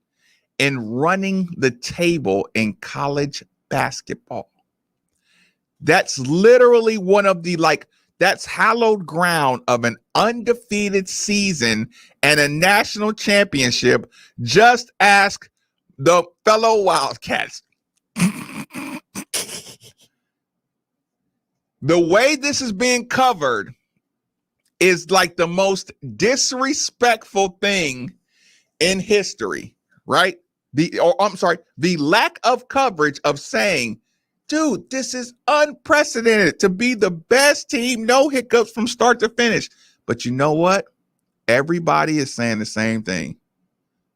in running the table in college basketball. That's literally one of the, that's hallowed ground of an undefeated season and a national championship. Just ask the fellow Wildcats. The way this is being covered is like the most disrespectful thing in history, right? The lack of coverage of saying, dude, this is unprecedented to be the best team, no hiccups from start to finish. But you know what? Everybody is saying the same thing,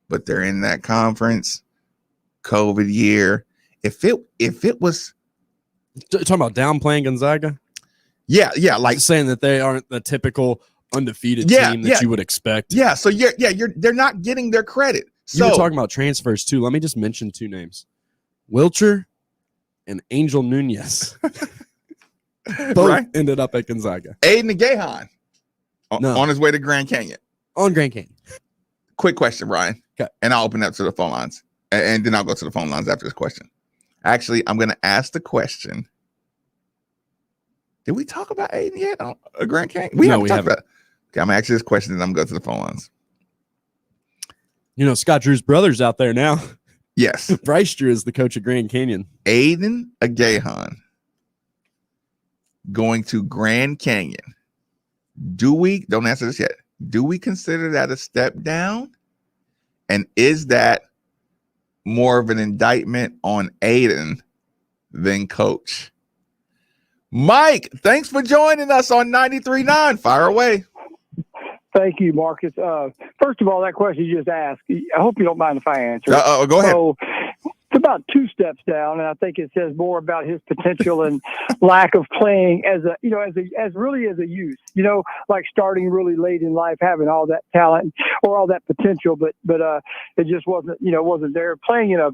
but they're in that conference, COVID year. If it was talking about downplaying Gonzaga, yeah, like saying that they aren't the typical undefeated team that you would expect. Yeah, so they're not getting their credit. So you were talking about transfers too. Let me just mention two names: Wilcher and Angel Nunez. Both ended up at Gonzaga. Aiden Gahan on his way to Grand Canyon. On Grand Canyon. Quick question, Ryan. Okay. And I'll open up to the phone lines. And then I'll go to the phone lines after this question. Actually, I'm going to ask the question. Did we talk about Aiden yet on Grand Canyon? We haven't. Okay, I'm going to ask you this question and I'm going to go to the phone lines. You know, Scott Drew's brother's out there now. Yes. Bryce Drew is the coach of Grand Canyon. Aiden Agahan going to Grand Canyon. Don't answer this yet. Do we consider that a step down? And is that more of an indictment on Aiden than coach? Mike, thanks for joining us on 93.9. Fire away. Thank you, Marcus. First of all, that question you just asked, I hope you don't mind if I answer. Go ahead. So, it's about 2 steps down, and I think it says more about his potential and lack of playing as a youth. You know, like starting really late in life, having all that talent or all that potential, but it just wasn't there. Playing in a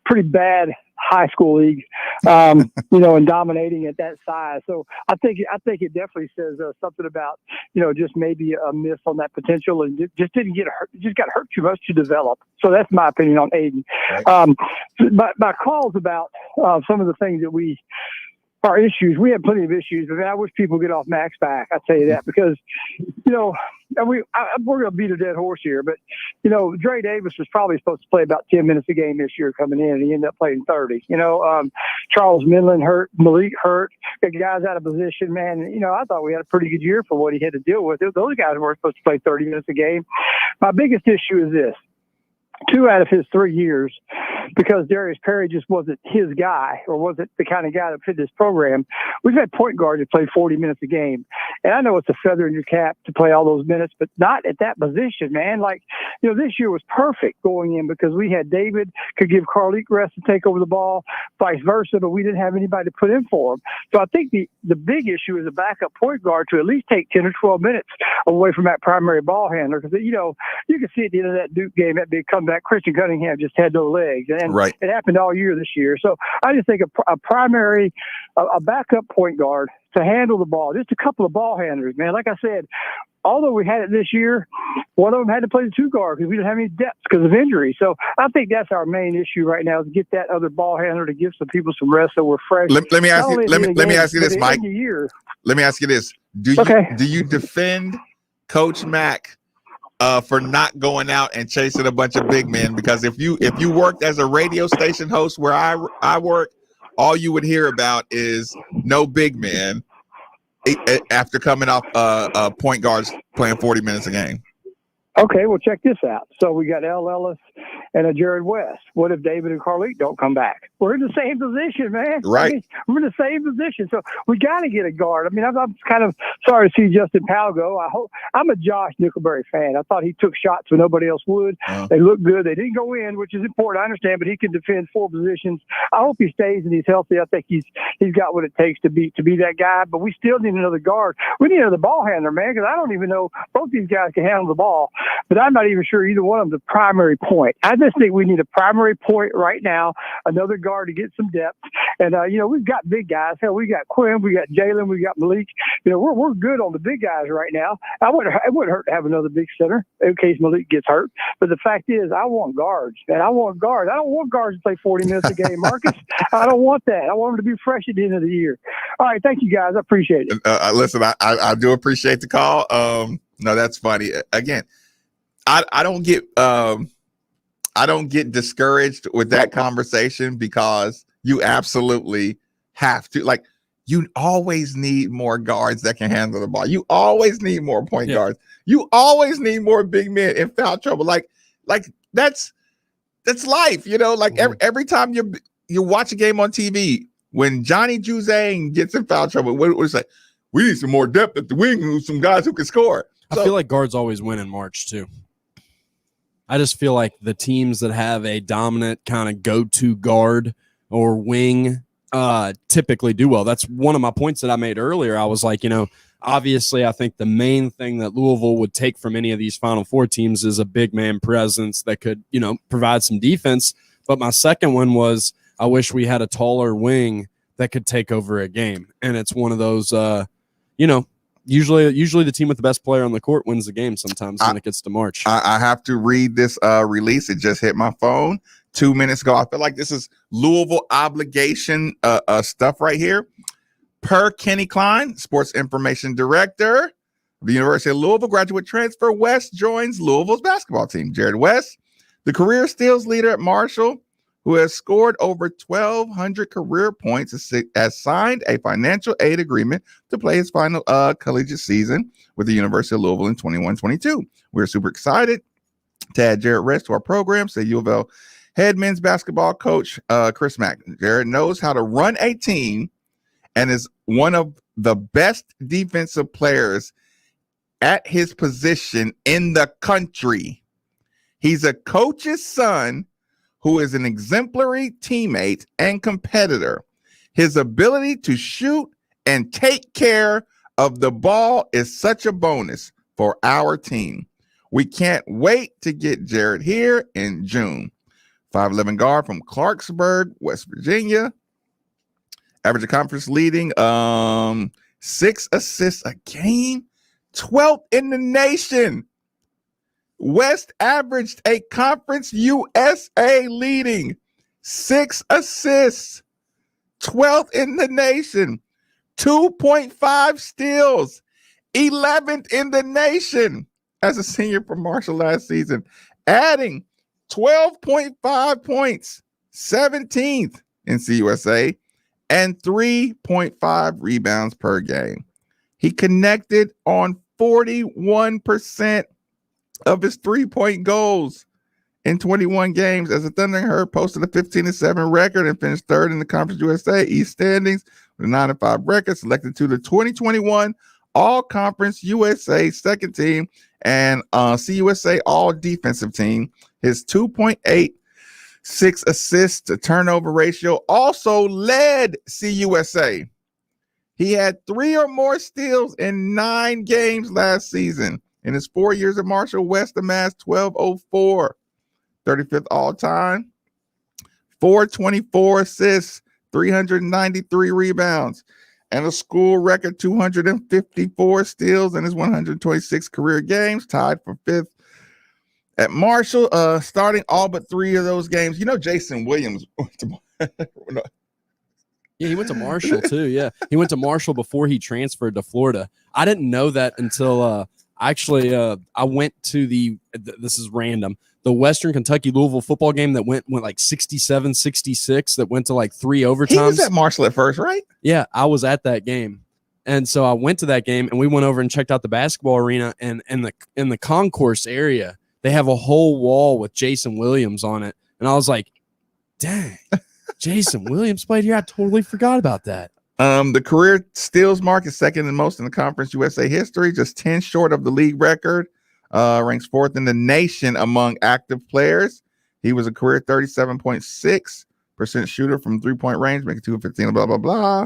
pretty bad high school league, and dominating at that size. So I think it definitely says something about, just maybe a miss on that potential and just didn't get hurt. Just got hurt too much to develop. So that's my opinion on Aiden. Right. My calls about some of the things that our issues. We have plenty of issues, but I wish people get off Max back. I tell you that because, we're going to beat a dead horse here, but Dre Davis was probably supposed to play about 10 minutes a game this year coming in, and he ended up playing 30. Charles Midland hurt, Malik hurt, the guys out of position, man. I thought we had a pretty good year for what he had to deal with. Those guys weren't supposed to play 30 minutes a game. My biggest issue is this. 2 out of his 3 years, because Darius Perry just wasn't his guy or wasn't the kind of guy that fit this program. We've had point guards that play 40 minutes a game. And I know it's a feather in your cap to play all those minutes, but not at that position, man. This year was perfect going in because we had David could give Carlik rest to take over the ball, vice versa, but we didn't have anybody to put in for him. So I think the big issue is a backup point guard to at least take 10 or 12 minutes away from that primary ball handler. Because, you can see at the end of that Duke game, that big comeback, Christian Cunningham just had no legs. And It happened all year this year. So I just think a backup point guard to handle the ball, just a couple of ball handlers, man. Like I said, although we had it this year, one of them had to play the 2 guard because we didn't have any depth because of injury. So I think that's our main issue right now is get that other ball handler to give some people some rest so we're fresh. Let me ask you this, Mike. Let me ask you this. Do you defend Coach Mack for not going out and chasing a bunch of big men? Because if you worked as a radio station host where I work, all you would hear about is no big men after coming off point guards playing 40 minutes a game. Okay, well, check this out. So we got L. Ellis and a Jared West. What if David and Carlite don't come back? We're in the same position, man. Right. I mean, we're in the same position. So we got to get a guard. I mean, I'm kind of sorry to see Justin Powell go. I'm a Josh Nickelberry fan. I thought he took shots when nobody else would. They looked good. They didn't go in, which is important. I understand, but he can defend 4 positions. I hope he stays and he's healthy. I think he's got what it takes to be that guy. But we still need another guard. We need another ball handler, man, because I don't even know both these guys can handle the ball. But I'm not even sure either one of them is a primary point. I just think we need a primary point right now, another guard to get some depth. And, we've got big guys. Hell, we got Quinn, we got Jalen, we got Malik. We're good on the big guys right now. It wouldn't hurt to have another big center in case Malik gets hurt. But the fact is, I want guards, and I want guards. I don't want guards to play 40 minutes a game, Marcus. I don't want that. I want them to be fresh at the end of the year. All right, thank you, guys. I appreciate it. Listen, I do appreciate the call. No, that's funny. Again, I don't get discouraged with that conversation because you absolutely have to. Like, you always need more guards that can handle the ball. You always need more point guards. You always need more big men in foul trouble. Like that's life, Like every time you watch a game on TV, when Johnny Juzang gets in foul trouble, what's like? We need some more depth at the wing, some guys who can score. I feel like guards always win in March too. I just feel like the teams that have a dominant kind of go-to guard or wing typically do well. That's one of my points that I made earlier. I was like, obviously I think the main thing that Louisville would take from any of these Final Four teams is a big man presence that could, provide some defense. But my second one was I wish we had a taller wing that could take over a game. And it's one of those, usually the team with the best player on the court wins the game sometimes when it gets to March. I have to read this release. It just hit my phone 2 minutes ago. I feel like this is Louisville obligation stuff right here. Per Kenny Klein, sports information director of the University of Louisville, graduate transfer, West joins Louisville's basketball team. Jared West, the career steals leader at Marshall, who has scored over 1,200 career points, has signed a financial aid agreement to play his final collegiate season with the University of Louisville in 21-22. We're super excited to add Jared West to our program, said U of L head men's basketball coach Chris Mack. Jared knows how to run a team and is one of the best defensive players at his position in the country. He's a coach's son who is an exemplary teammate and competitor. His ability to shoot and take care of the ball is such a bonus for our team. We can't wait to get Jared here in June. 5'11" guard from Clarksburg, West Virginia. Average conference leading 6 assists a game, 12th in the nation. West averaged a Conference USA leading 6 assists, 12th in the nation, 2.5 steals, 11th in the nation as a senior for Marshall last season, adding 12.5 points, 17th in CUSA, and 3.5 rebounds per game. He connected on 41% of his 3-point goals in 21 games as the Thundering Herd posted a 15-7 record and finished third in the Conference USA East standings with a 9-5 record, selected to the 2021 All-Conference USA second team and CUSA All-Defensive team. His 2.86 assists to turnover ratio also led CUSA. He had 3 or more steals in 9 games last season. In his 4 years at Marshall, West amassed 1,204, 35th all-time, 424 assists, 393 rebounds, and a school record 254 steals in his 126 career games, tied for 5th at Marshall, starting all but 3 of those games. Jason Williams. Yeah, he went to Marshall too. Yeah, he went to Marshall before he transferred to Florida. I didn't know that until I went to this is random, the Western Kentucky Louisville football game that went like 67-66 that went to like 3 overtimes. He was at Marshall at first, right? Yeah, I was at that game. And so I went to that game, and we went over and checked out the basketball arena, and in the concourse area, they have a whole wall with Jason Williams on it. And I was like, dang, Jason Williams played here. I totally forgot about that. The career steals mark is second in most in the Conference USA history, just 10 short of the league record. Ranks fourth in the nation among active players. He was a career 37.6% shooter from 3-point range, making 2 of 15, blah, blah, blah.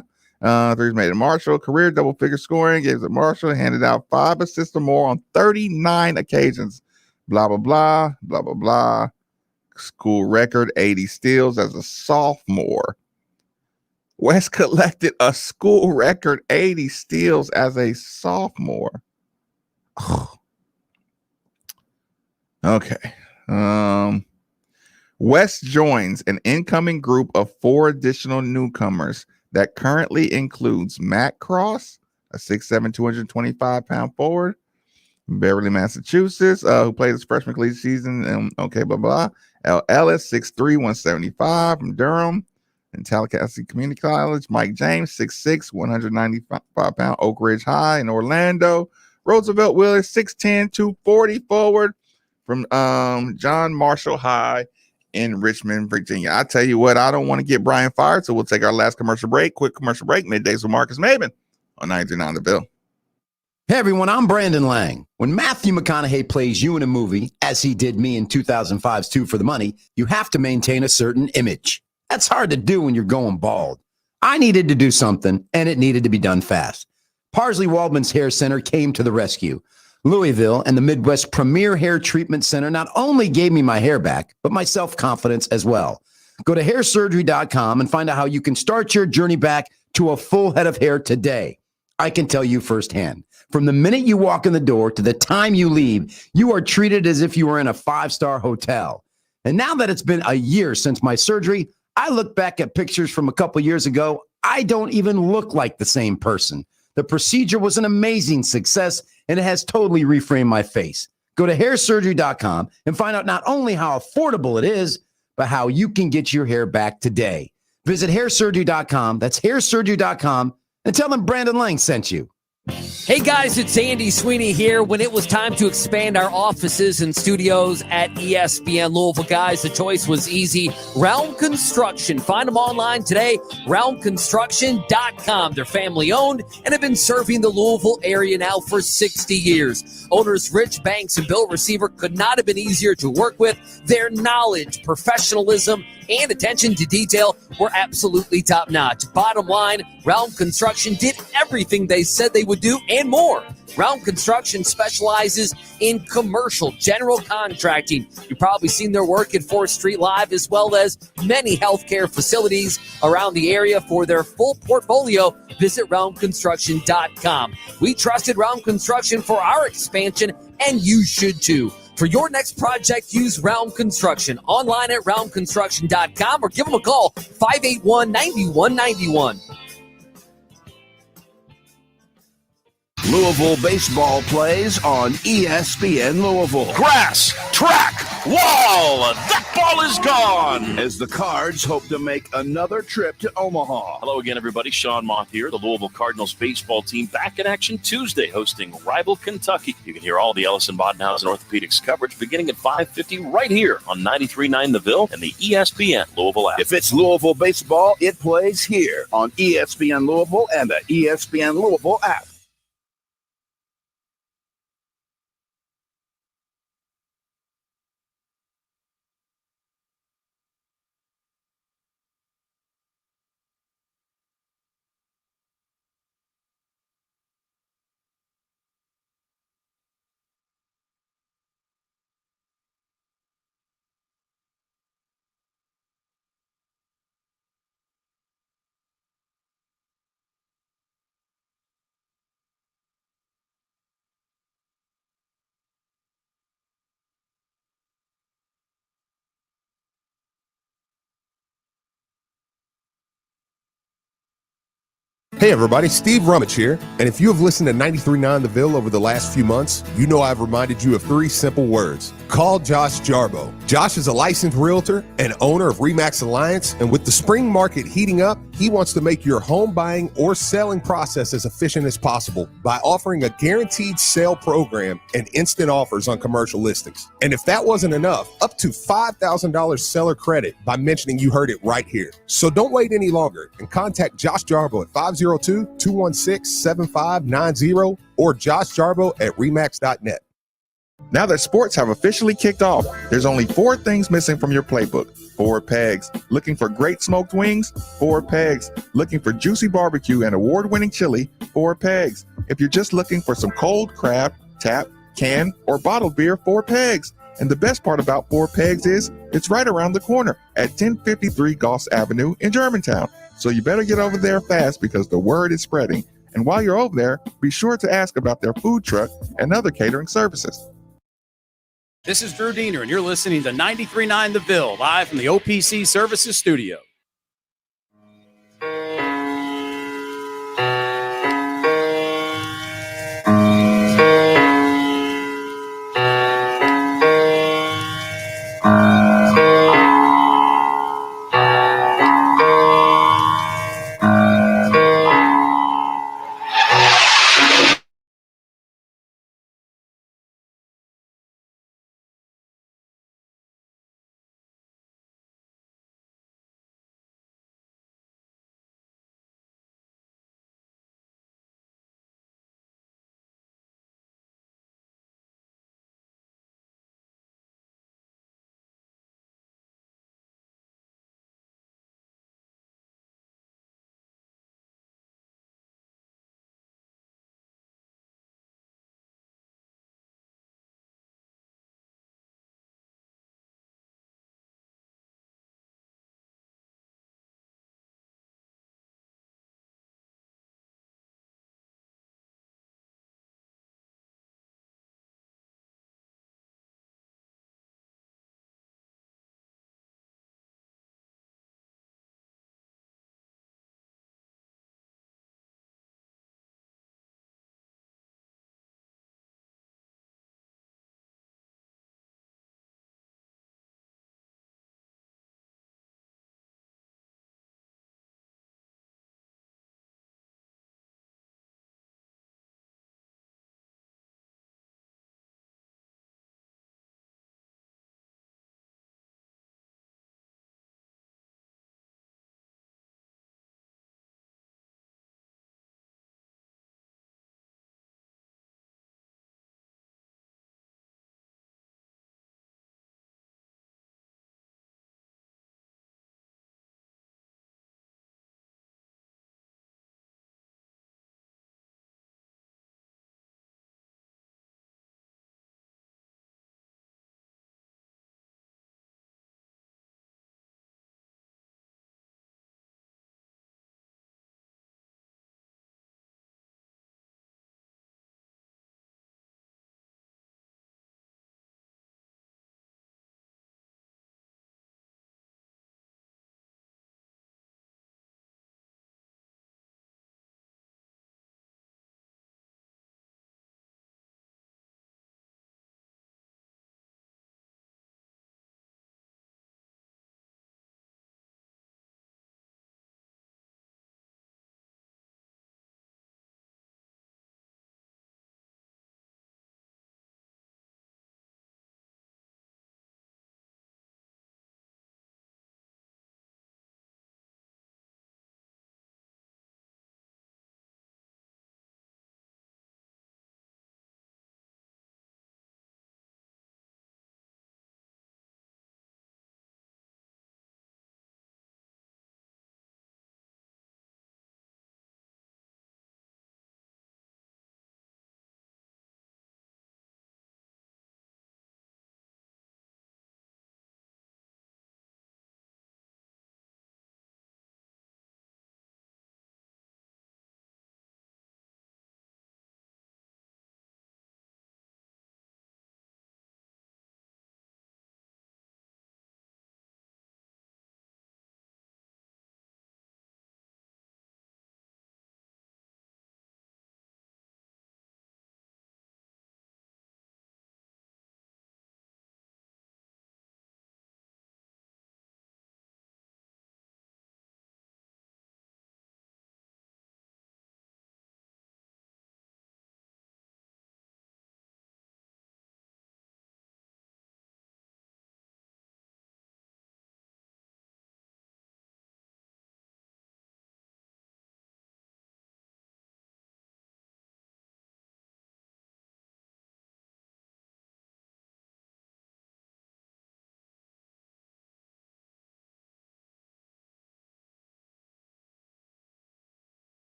Threes made at Marshall. Career double-figure scoring, games at Marshall, handed out 5 assists or more on 39 occasions. Blah, blah, blah, blah, blah, blah. School record, 80 steals as a sophomore. West collected a school record 80 steals as a sophomore. Okay. West joins an incoming group of 4 additional newcomers that currently includes Matt Cross, a 6'7", 225-pound forward, Beverly, Massachusetts, who played his freshman collegiate season. Okay, blah, blah. L. Ellis, 6'3", 175 from Durham and Tallahassee Community College. Mike James, 6'6", 195-pound Oak Ridge High in Orlando. Roosevelt Willis, 6'10", 240 forward from John Marshall High in Richmond, Virginia. I tell you what, I don't want to get Brian fired, so we'll take our last commercial break. Quick commercial break. Middays with Marques Maybin on 99 The Bill. Hey everyone, I'm Brandon Lang. When Matthew McConaughey plays you in a movie, as he did me in 2005's 2 for the Money, you have to maintain a certain image. That's hard to do when you're going bald. I needed to do something, and it needed to be done fast. Parsley Waldman's Hair Center came to the rescue. Louisville and the Midwest Premier Hair Treatment Center not only gave me my hair back, but my self-confidence as well. Go to hairsurgery.com and find out how you can start your journey back to a full head of hair today. I can tell you firsthand. From the minute you walk in the door to the time you leave, you are treated as if you were in a 5-star hotel. And now that it's been a year since my surgery, I look back at pictures from a couple years ago. I don't even look like the same person. The procedure was an amazing success, and it has totally reframed my face. Go to hairsurgery.com and find out not only how affordable it is, but how you can get your hair back today. Visit hairsurgery.com. That's hairsurgery.com, and tell them Brandon Lang sent you. Hey guys, it's Andy Sweeney here. When it was time to expand our offices and studios at ESPN Louisville, guys, the choice was easy. Realm Construction. Find them online today, realmconstruction.com. They're family owned and have been serving the Louisville area now for 60 years. Owners Rich Banks and Bill Receiver could not have been easier to work with. Their knowledge, professionalism, and attention to detail were absolutely top-notch. Bottom line, Realm Construction did everything they said they would do and more. Realm Construction specializes in commercial general contracting. You've probably seen their work at 4th Street Live, as well as many healthcare facilities around the area. For their full portfolio, visit realmconstruction.com. We trusted Realm Construction for our expansion, and you should too. For your next project, use Realm Construction. Online at realmconstruction.com or give them a call, 581-9191. Louisville baseball plays on ESPN Louisville. Grass, track, wall, that ball is gone. As the Cards hope to make another trip to Omaha. Hello again, everybody. Sean Moth here. The Louisville Cardinals baseball team back in action Tuesday, hosting rival Kentucky. You can hear all the Ellison Bodenhausen Orthopedics coverage beginning at 5:50 right here on 93.9 The Ville and the ESPN Louisville app. If it's Louisville baseball, it plays here on ESPN Louisville and the ESPN Louisville app. Hey everybody, Steve Rummage here, and if you have listened to 93.9 The Ville over the last few months, you know I've reminded you of 3 simple words. Call Josh Jarbo. Josh is a licensed realtor and owner of RE/MAX Alliance, and with the spring market heating up, He wants to make your home buying or selling process as efficient as possible by offering a guaranteed sale program and instant offers on commercial listings. And if that wasn't enough, up to $5,000 seller credit by mentioning you heard it right here. So don't wait any longer and contact Josh Jarbo at 502-216-7590 or Josh Jarbo at remax.net. Now that sports have officially kicked off, there's only 4 things missing from your playbook. 4 pegs. Looking for great smoked wings? 4 pegs. Looking for juicy barbecue and award-winning chili? 4 pegs. If you're just looking for some cold craft, tap, can, or bottled beer? 4 pegs. And the best part about 4 pegs is it's right around the corner at 1053 Goss Avenue in Germantown. So you better get over there fast because the word is spreading. And while you're over there, be sure to ask about their food truck and other catering services. This is Drew Diener, and you're listening to 93.9 The Ville, live from the OPC Services Studio.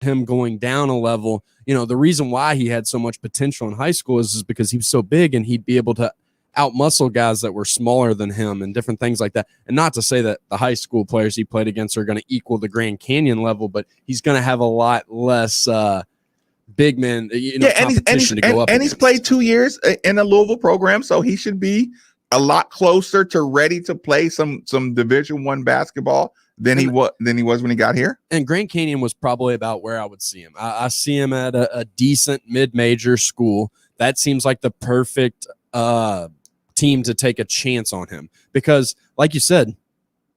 him going down a level. You know, the reason why he had so much potential in high school is because he was so big and he'd be able to outmuscle guys that were smaller than him and different things like that. And not to say that the high school players he played against are going to equal the Grand Canyon level, but he's going to have a lot less big man, competition to go up and he's played 2 years in a Louisville program, so he should be a lot closer to ready to play some Division I basketball than he was when he got here. And Grand Canyon was probably about where I would see him. I see him at a decent mid-major school. That seems like the perfect team to take a chance on him, because like you said,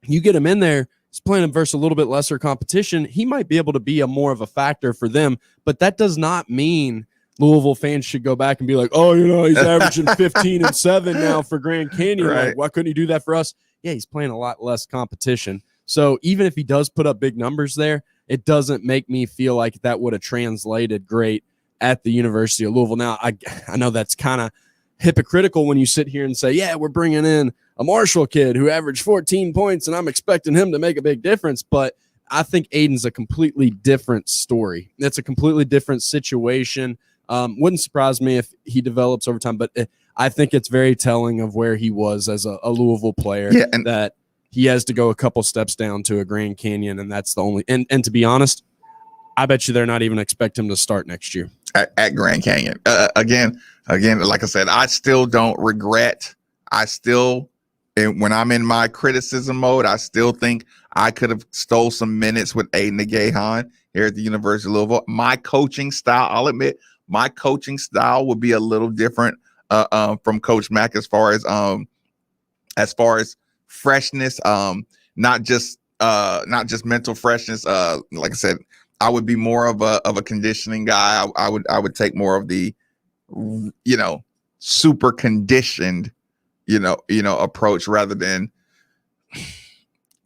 you get him in there, he's playing versus a little bit lesser competition. He might be able to be a more of a factor for them, but that does not mean Louisville fans should go back and be like, oh, he's averaging 15 and 7 now for Grand Canyon. Right. Like, why couldn't he do that for us? Yeah, he's playing a lot less competition. So even if he does put up big numbers there, it doesn't make me feel like that would have translated great at the University of Louisville. Now, I know that's kind of hypocritical when you sit here and say, yeah, we're bringing in a Marshall kid who averaged 14 points and I'm expecting him to make a big difference. But I think Aiden's a completely different story. It's a completely different situation. Wouldn't surprise me if he develops over time, but I think it's very telling of where he was as a Louisville player, and that he has to go a couple steps down to a Grand Canyon. And that's the only, and to be honest, I bet you they're not even expect him to start next year at Grand Canyon. Again, like I said, I still don't regret. And when I'm in my criticism mode, I still think I could have stole some minutes with Aiden Agahan here at the University of Louisville. My coaching style, I'll admit, my coaching style would be a little different from Coach Mack as far as freshness, not just mental freshness. Like I said, I would be more of a conditioning guy. I would take more of the super conditioned approach rather than,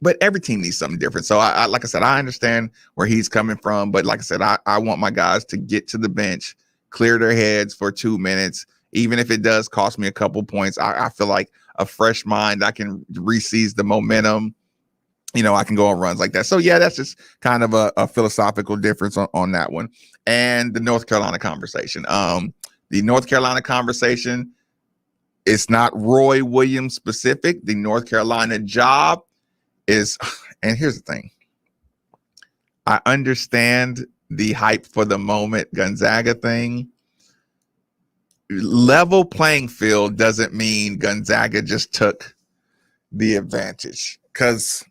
but every team needs something different. So I like I said, I understand where he's coming from, but like I said, I want my guys to get to the bench, clear their heads for 2 minutes. Even if it does cost me a couple points, I feel like a fresh mind, I can re-seize the momentum. I can go on runs like that. So yeah, that's just kind of a philosophical difference on that one. And the North Carolina conversation. The North Carolina conversation, it's not Roy Williams specific. The North Carolina job is, and here's the thing. I understand the hype for the moment Gonzaga thing. Level playing field doesn't mean Gonzaga just took the advantage, because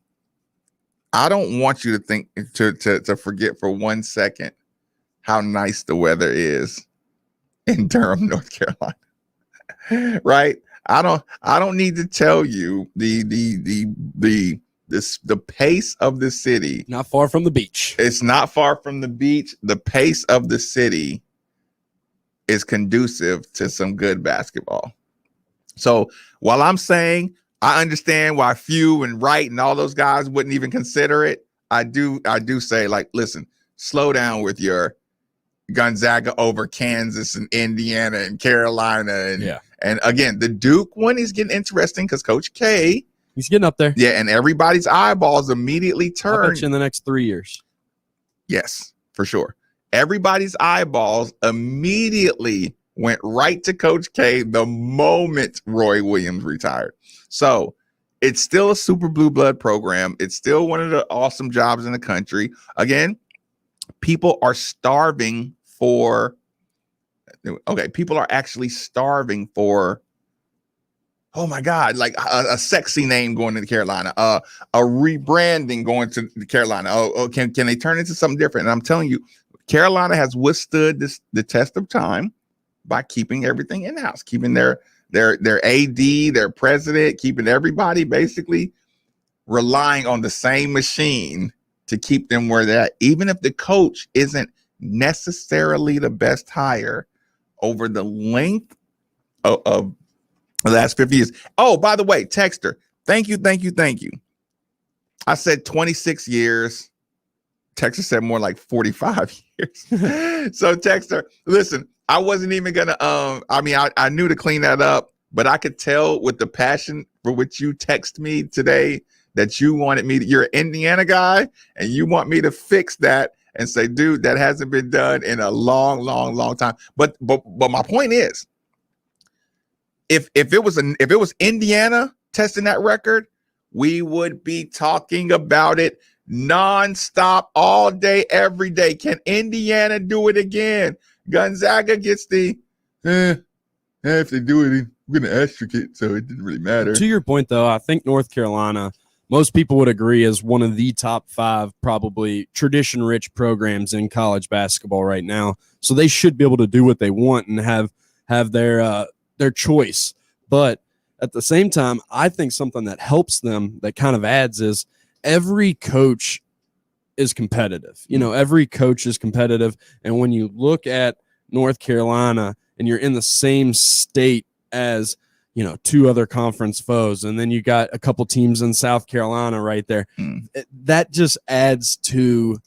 I don't want you to think to forget for 1 second how nice the weather is in Durham, North Carolina. Right? I don't need to tell you the pace of the city. Not far from the beach. It's not far from the beach. The pace of the city is conducive to some good basketball. So while I'm saying I understand why Few and Wright and all those guys wouldn't even consider it, I do say, like, listen, slow down with your Gonzaga over Kansas and Indiana and Carolina. And again, the Duke one is getting interesting because Coach K, he's getting up there. Yeah, and everybody's eyeballs immediately turn. I'll bet you in the next 3 years. Yes, for sure. Everybody's eyeballs immediately went right to Coach K the moment Roy Williams retired. So it's still a super blue blood program. It's still one of the awesome jobs in the country. Again, people are starving for, people are actually starving for, oh my God, like a sexy name going to Carolina, a rebranding going to Carolina. Can they turn into something different? And I'm telling you, Carolina has withstood the test of time by keeping everything in-house, keeping their AD, their president, keeping everybody basically relying on the same machine to keep them where they're at, even if the coach isn't necessarily the best hire over the length of the last 50 years. Oh, by the way, Texter, thank you. I said 26 years. Texter said more like 45 years. So Texter, listen, I wasn't even gonna I knew to clean that up, but I could tell with the passion for which you text me today that you wanted me you're an Indiana guy and you want me to fix that and say, dude, that hasn't been done in a long, long, long time. But my point is, if it was Indiana testing that record, we would be talking about it nonstop all day, every day. Can Indiana do it again? Gonzaga gets the if they do it, we're going to asterisk it, so it didn't really matter. To your point, though, I think North Carolina, most people would agree, is one of the top 5 probably tradition-rich programs in college basketball right now. So they should be able to do what they want and have their choice. But at the same time, I think something that helps them, that kind of adds, is every coach is competitive. You know, every coach is competitive. And when you look at North Carolina and you're in the same state as, you know, 2 other conference foes, and then you got a couple teams in South Carolina right there, that just adds to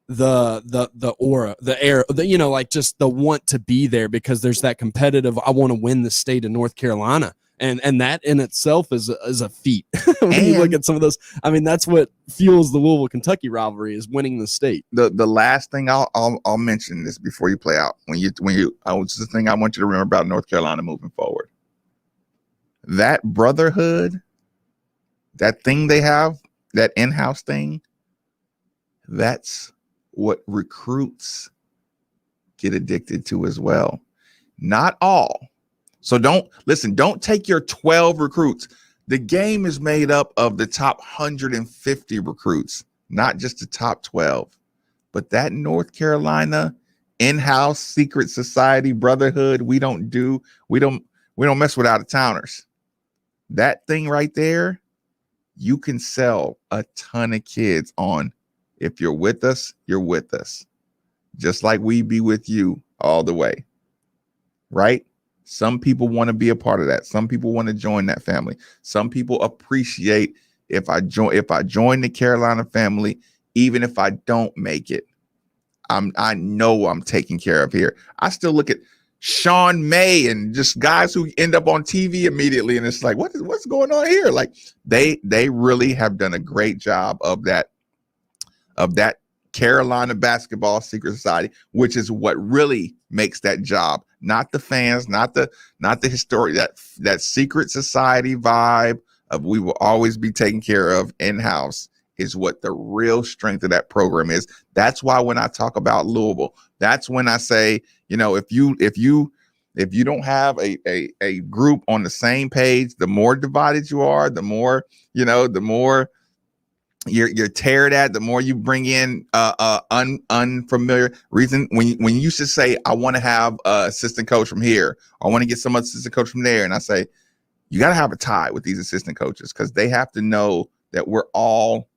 the aura, the air, you know, like just the want to be there, because there's that competitive, I want to win the state of North Carolina. And that in itself is a feat. When you look at some of those, I mean, that's what fuels the Louisville-Kentucky rivalry, is winning the state. The last thing I'll mention this before you play out. This is the thing I want you to remember about North Carolina moving forward. That brotherhood, that thing they have, that in-house thing, that's what recruits get addicted to as well. Not all. So don't take your 12 recruits. The game is made up of the top 150 recruits, not just the top 12. But that North Carolina in-house secret society brotherhood, we don't mess with out-of-towners. That thing right there, you can sell a ton of kids on. If you're with us, you're with us. Just like we be with you all the way. Right? Some people want to be a part of that. Some people want to join that family. Some people appreciate if I join the Carolina family, even if I don't make it, I know I'm taken care of here. I still look at Sean May and just guys who end up on TV immediately, and it's like, what's going on here? Like they really have done a great job of that Carolina basketball secret society, which is what really makes that job. Not the fans, not the history, that secret society vibe of we will always be taken care of in-house is what the real strength of that program is. That's why when I talk about Louisville, that's when I say, you know, if you don't have a group on the same page, the more divided you are, the more you're teared at, the more you bring in unfamiliar reason. When you used to say, I want to have an assistant coach from here, I want to get some assistant coach from there, and I say, you got to have a tie with these assistant coaches, because they have to know that we're all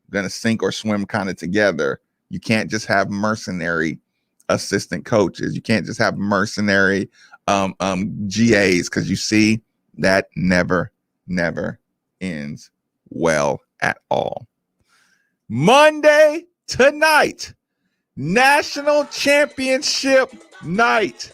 going to sink or swim kind of together. You can't just have mercenary assistant coaches. You can't just have mercenary GAs, because you see that never ends well at all. Monday tonight, national championship night.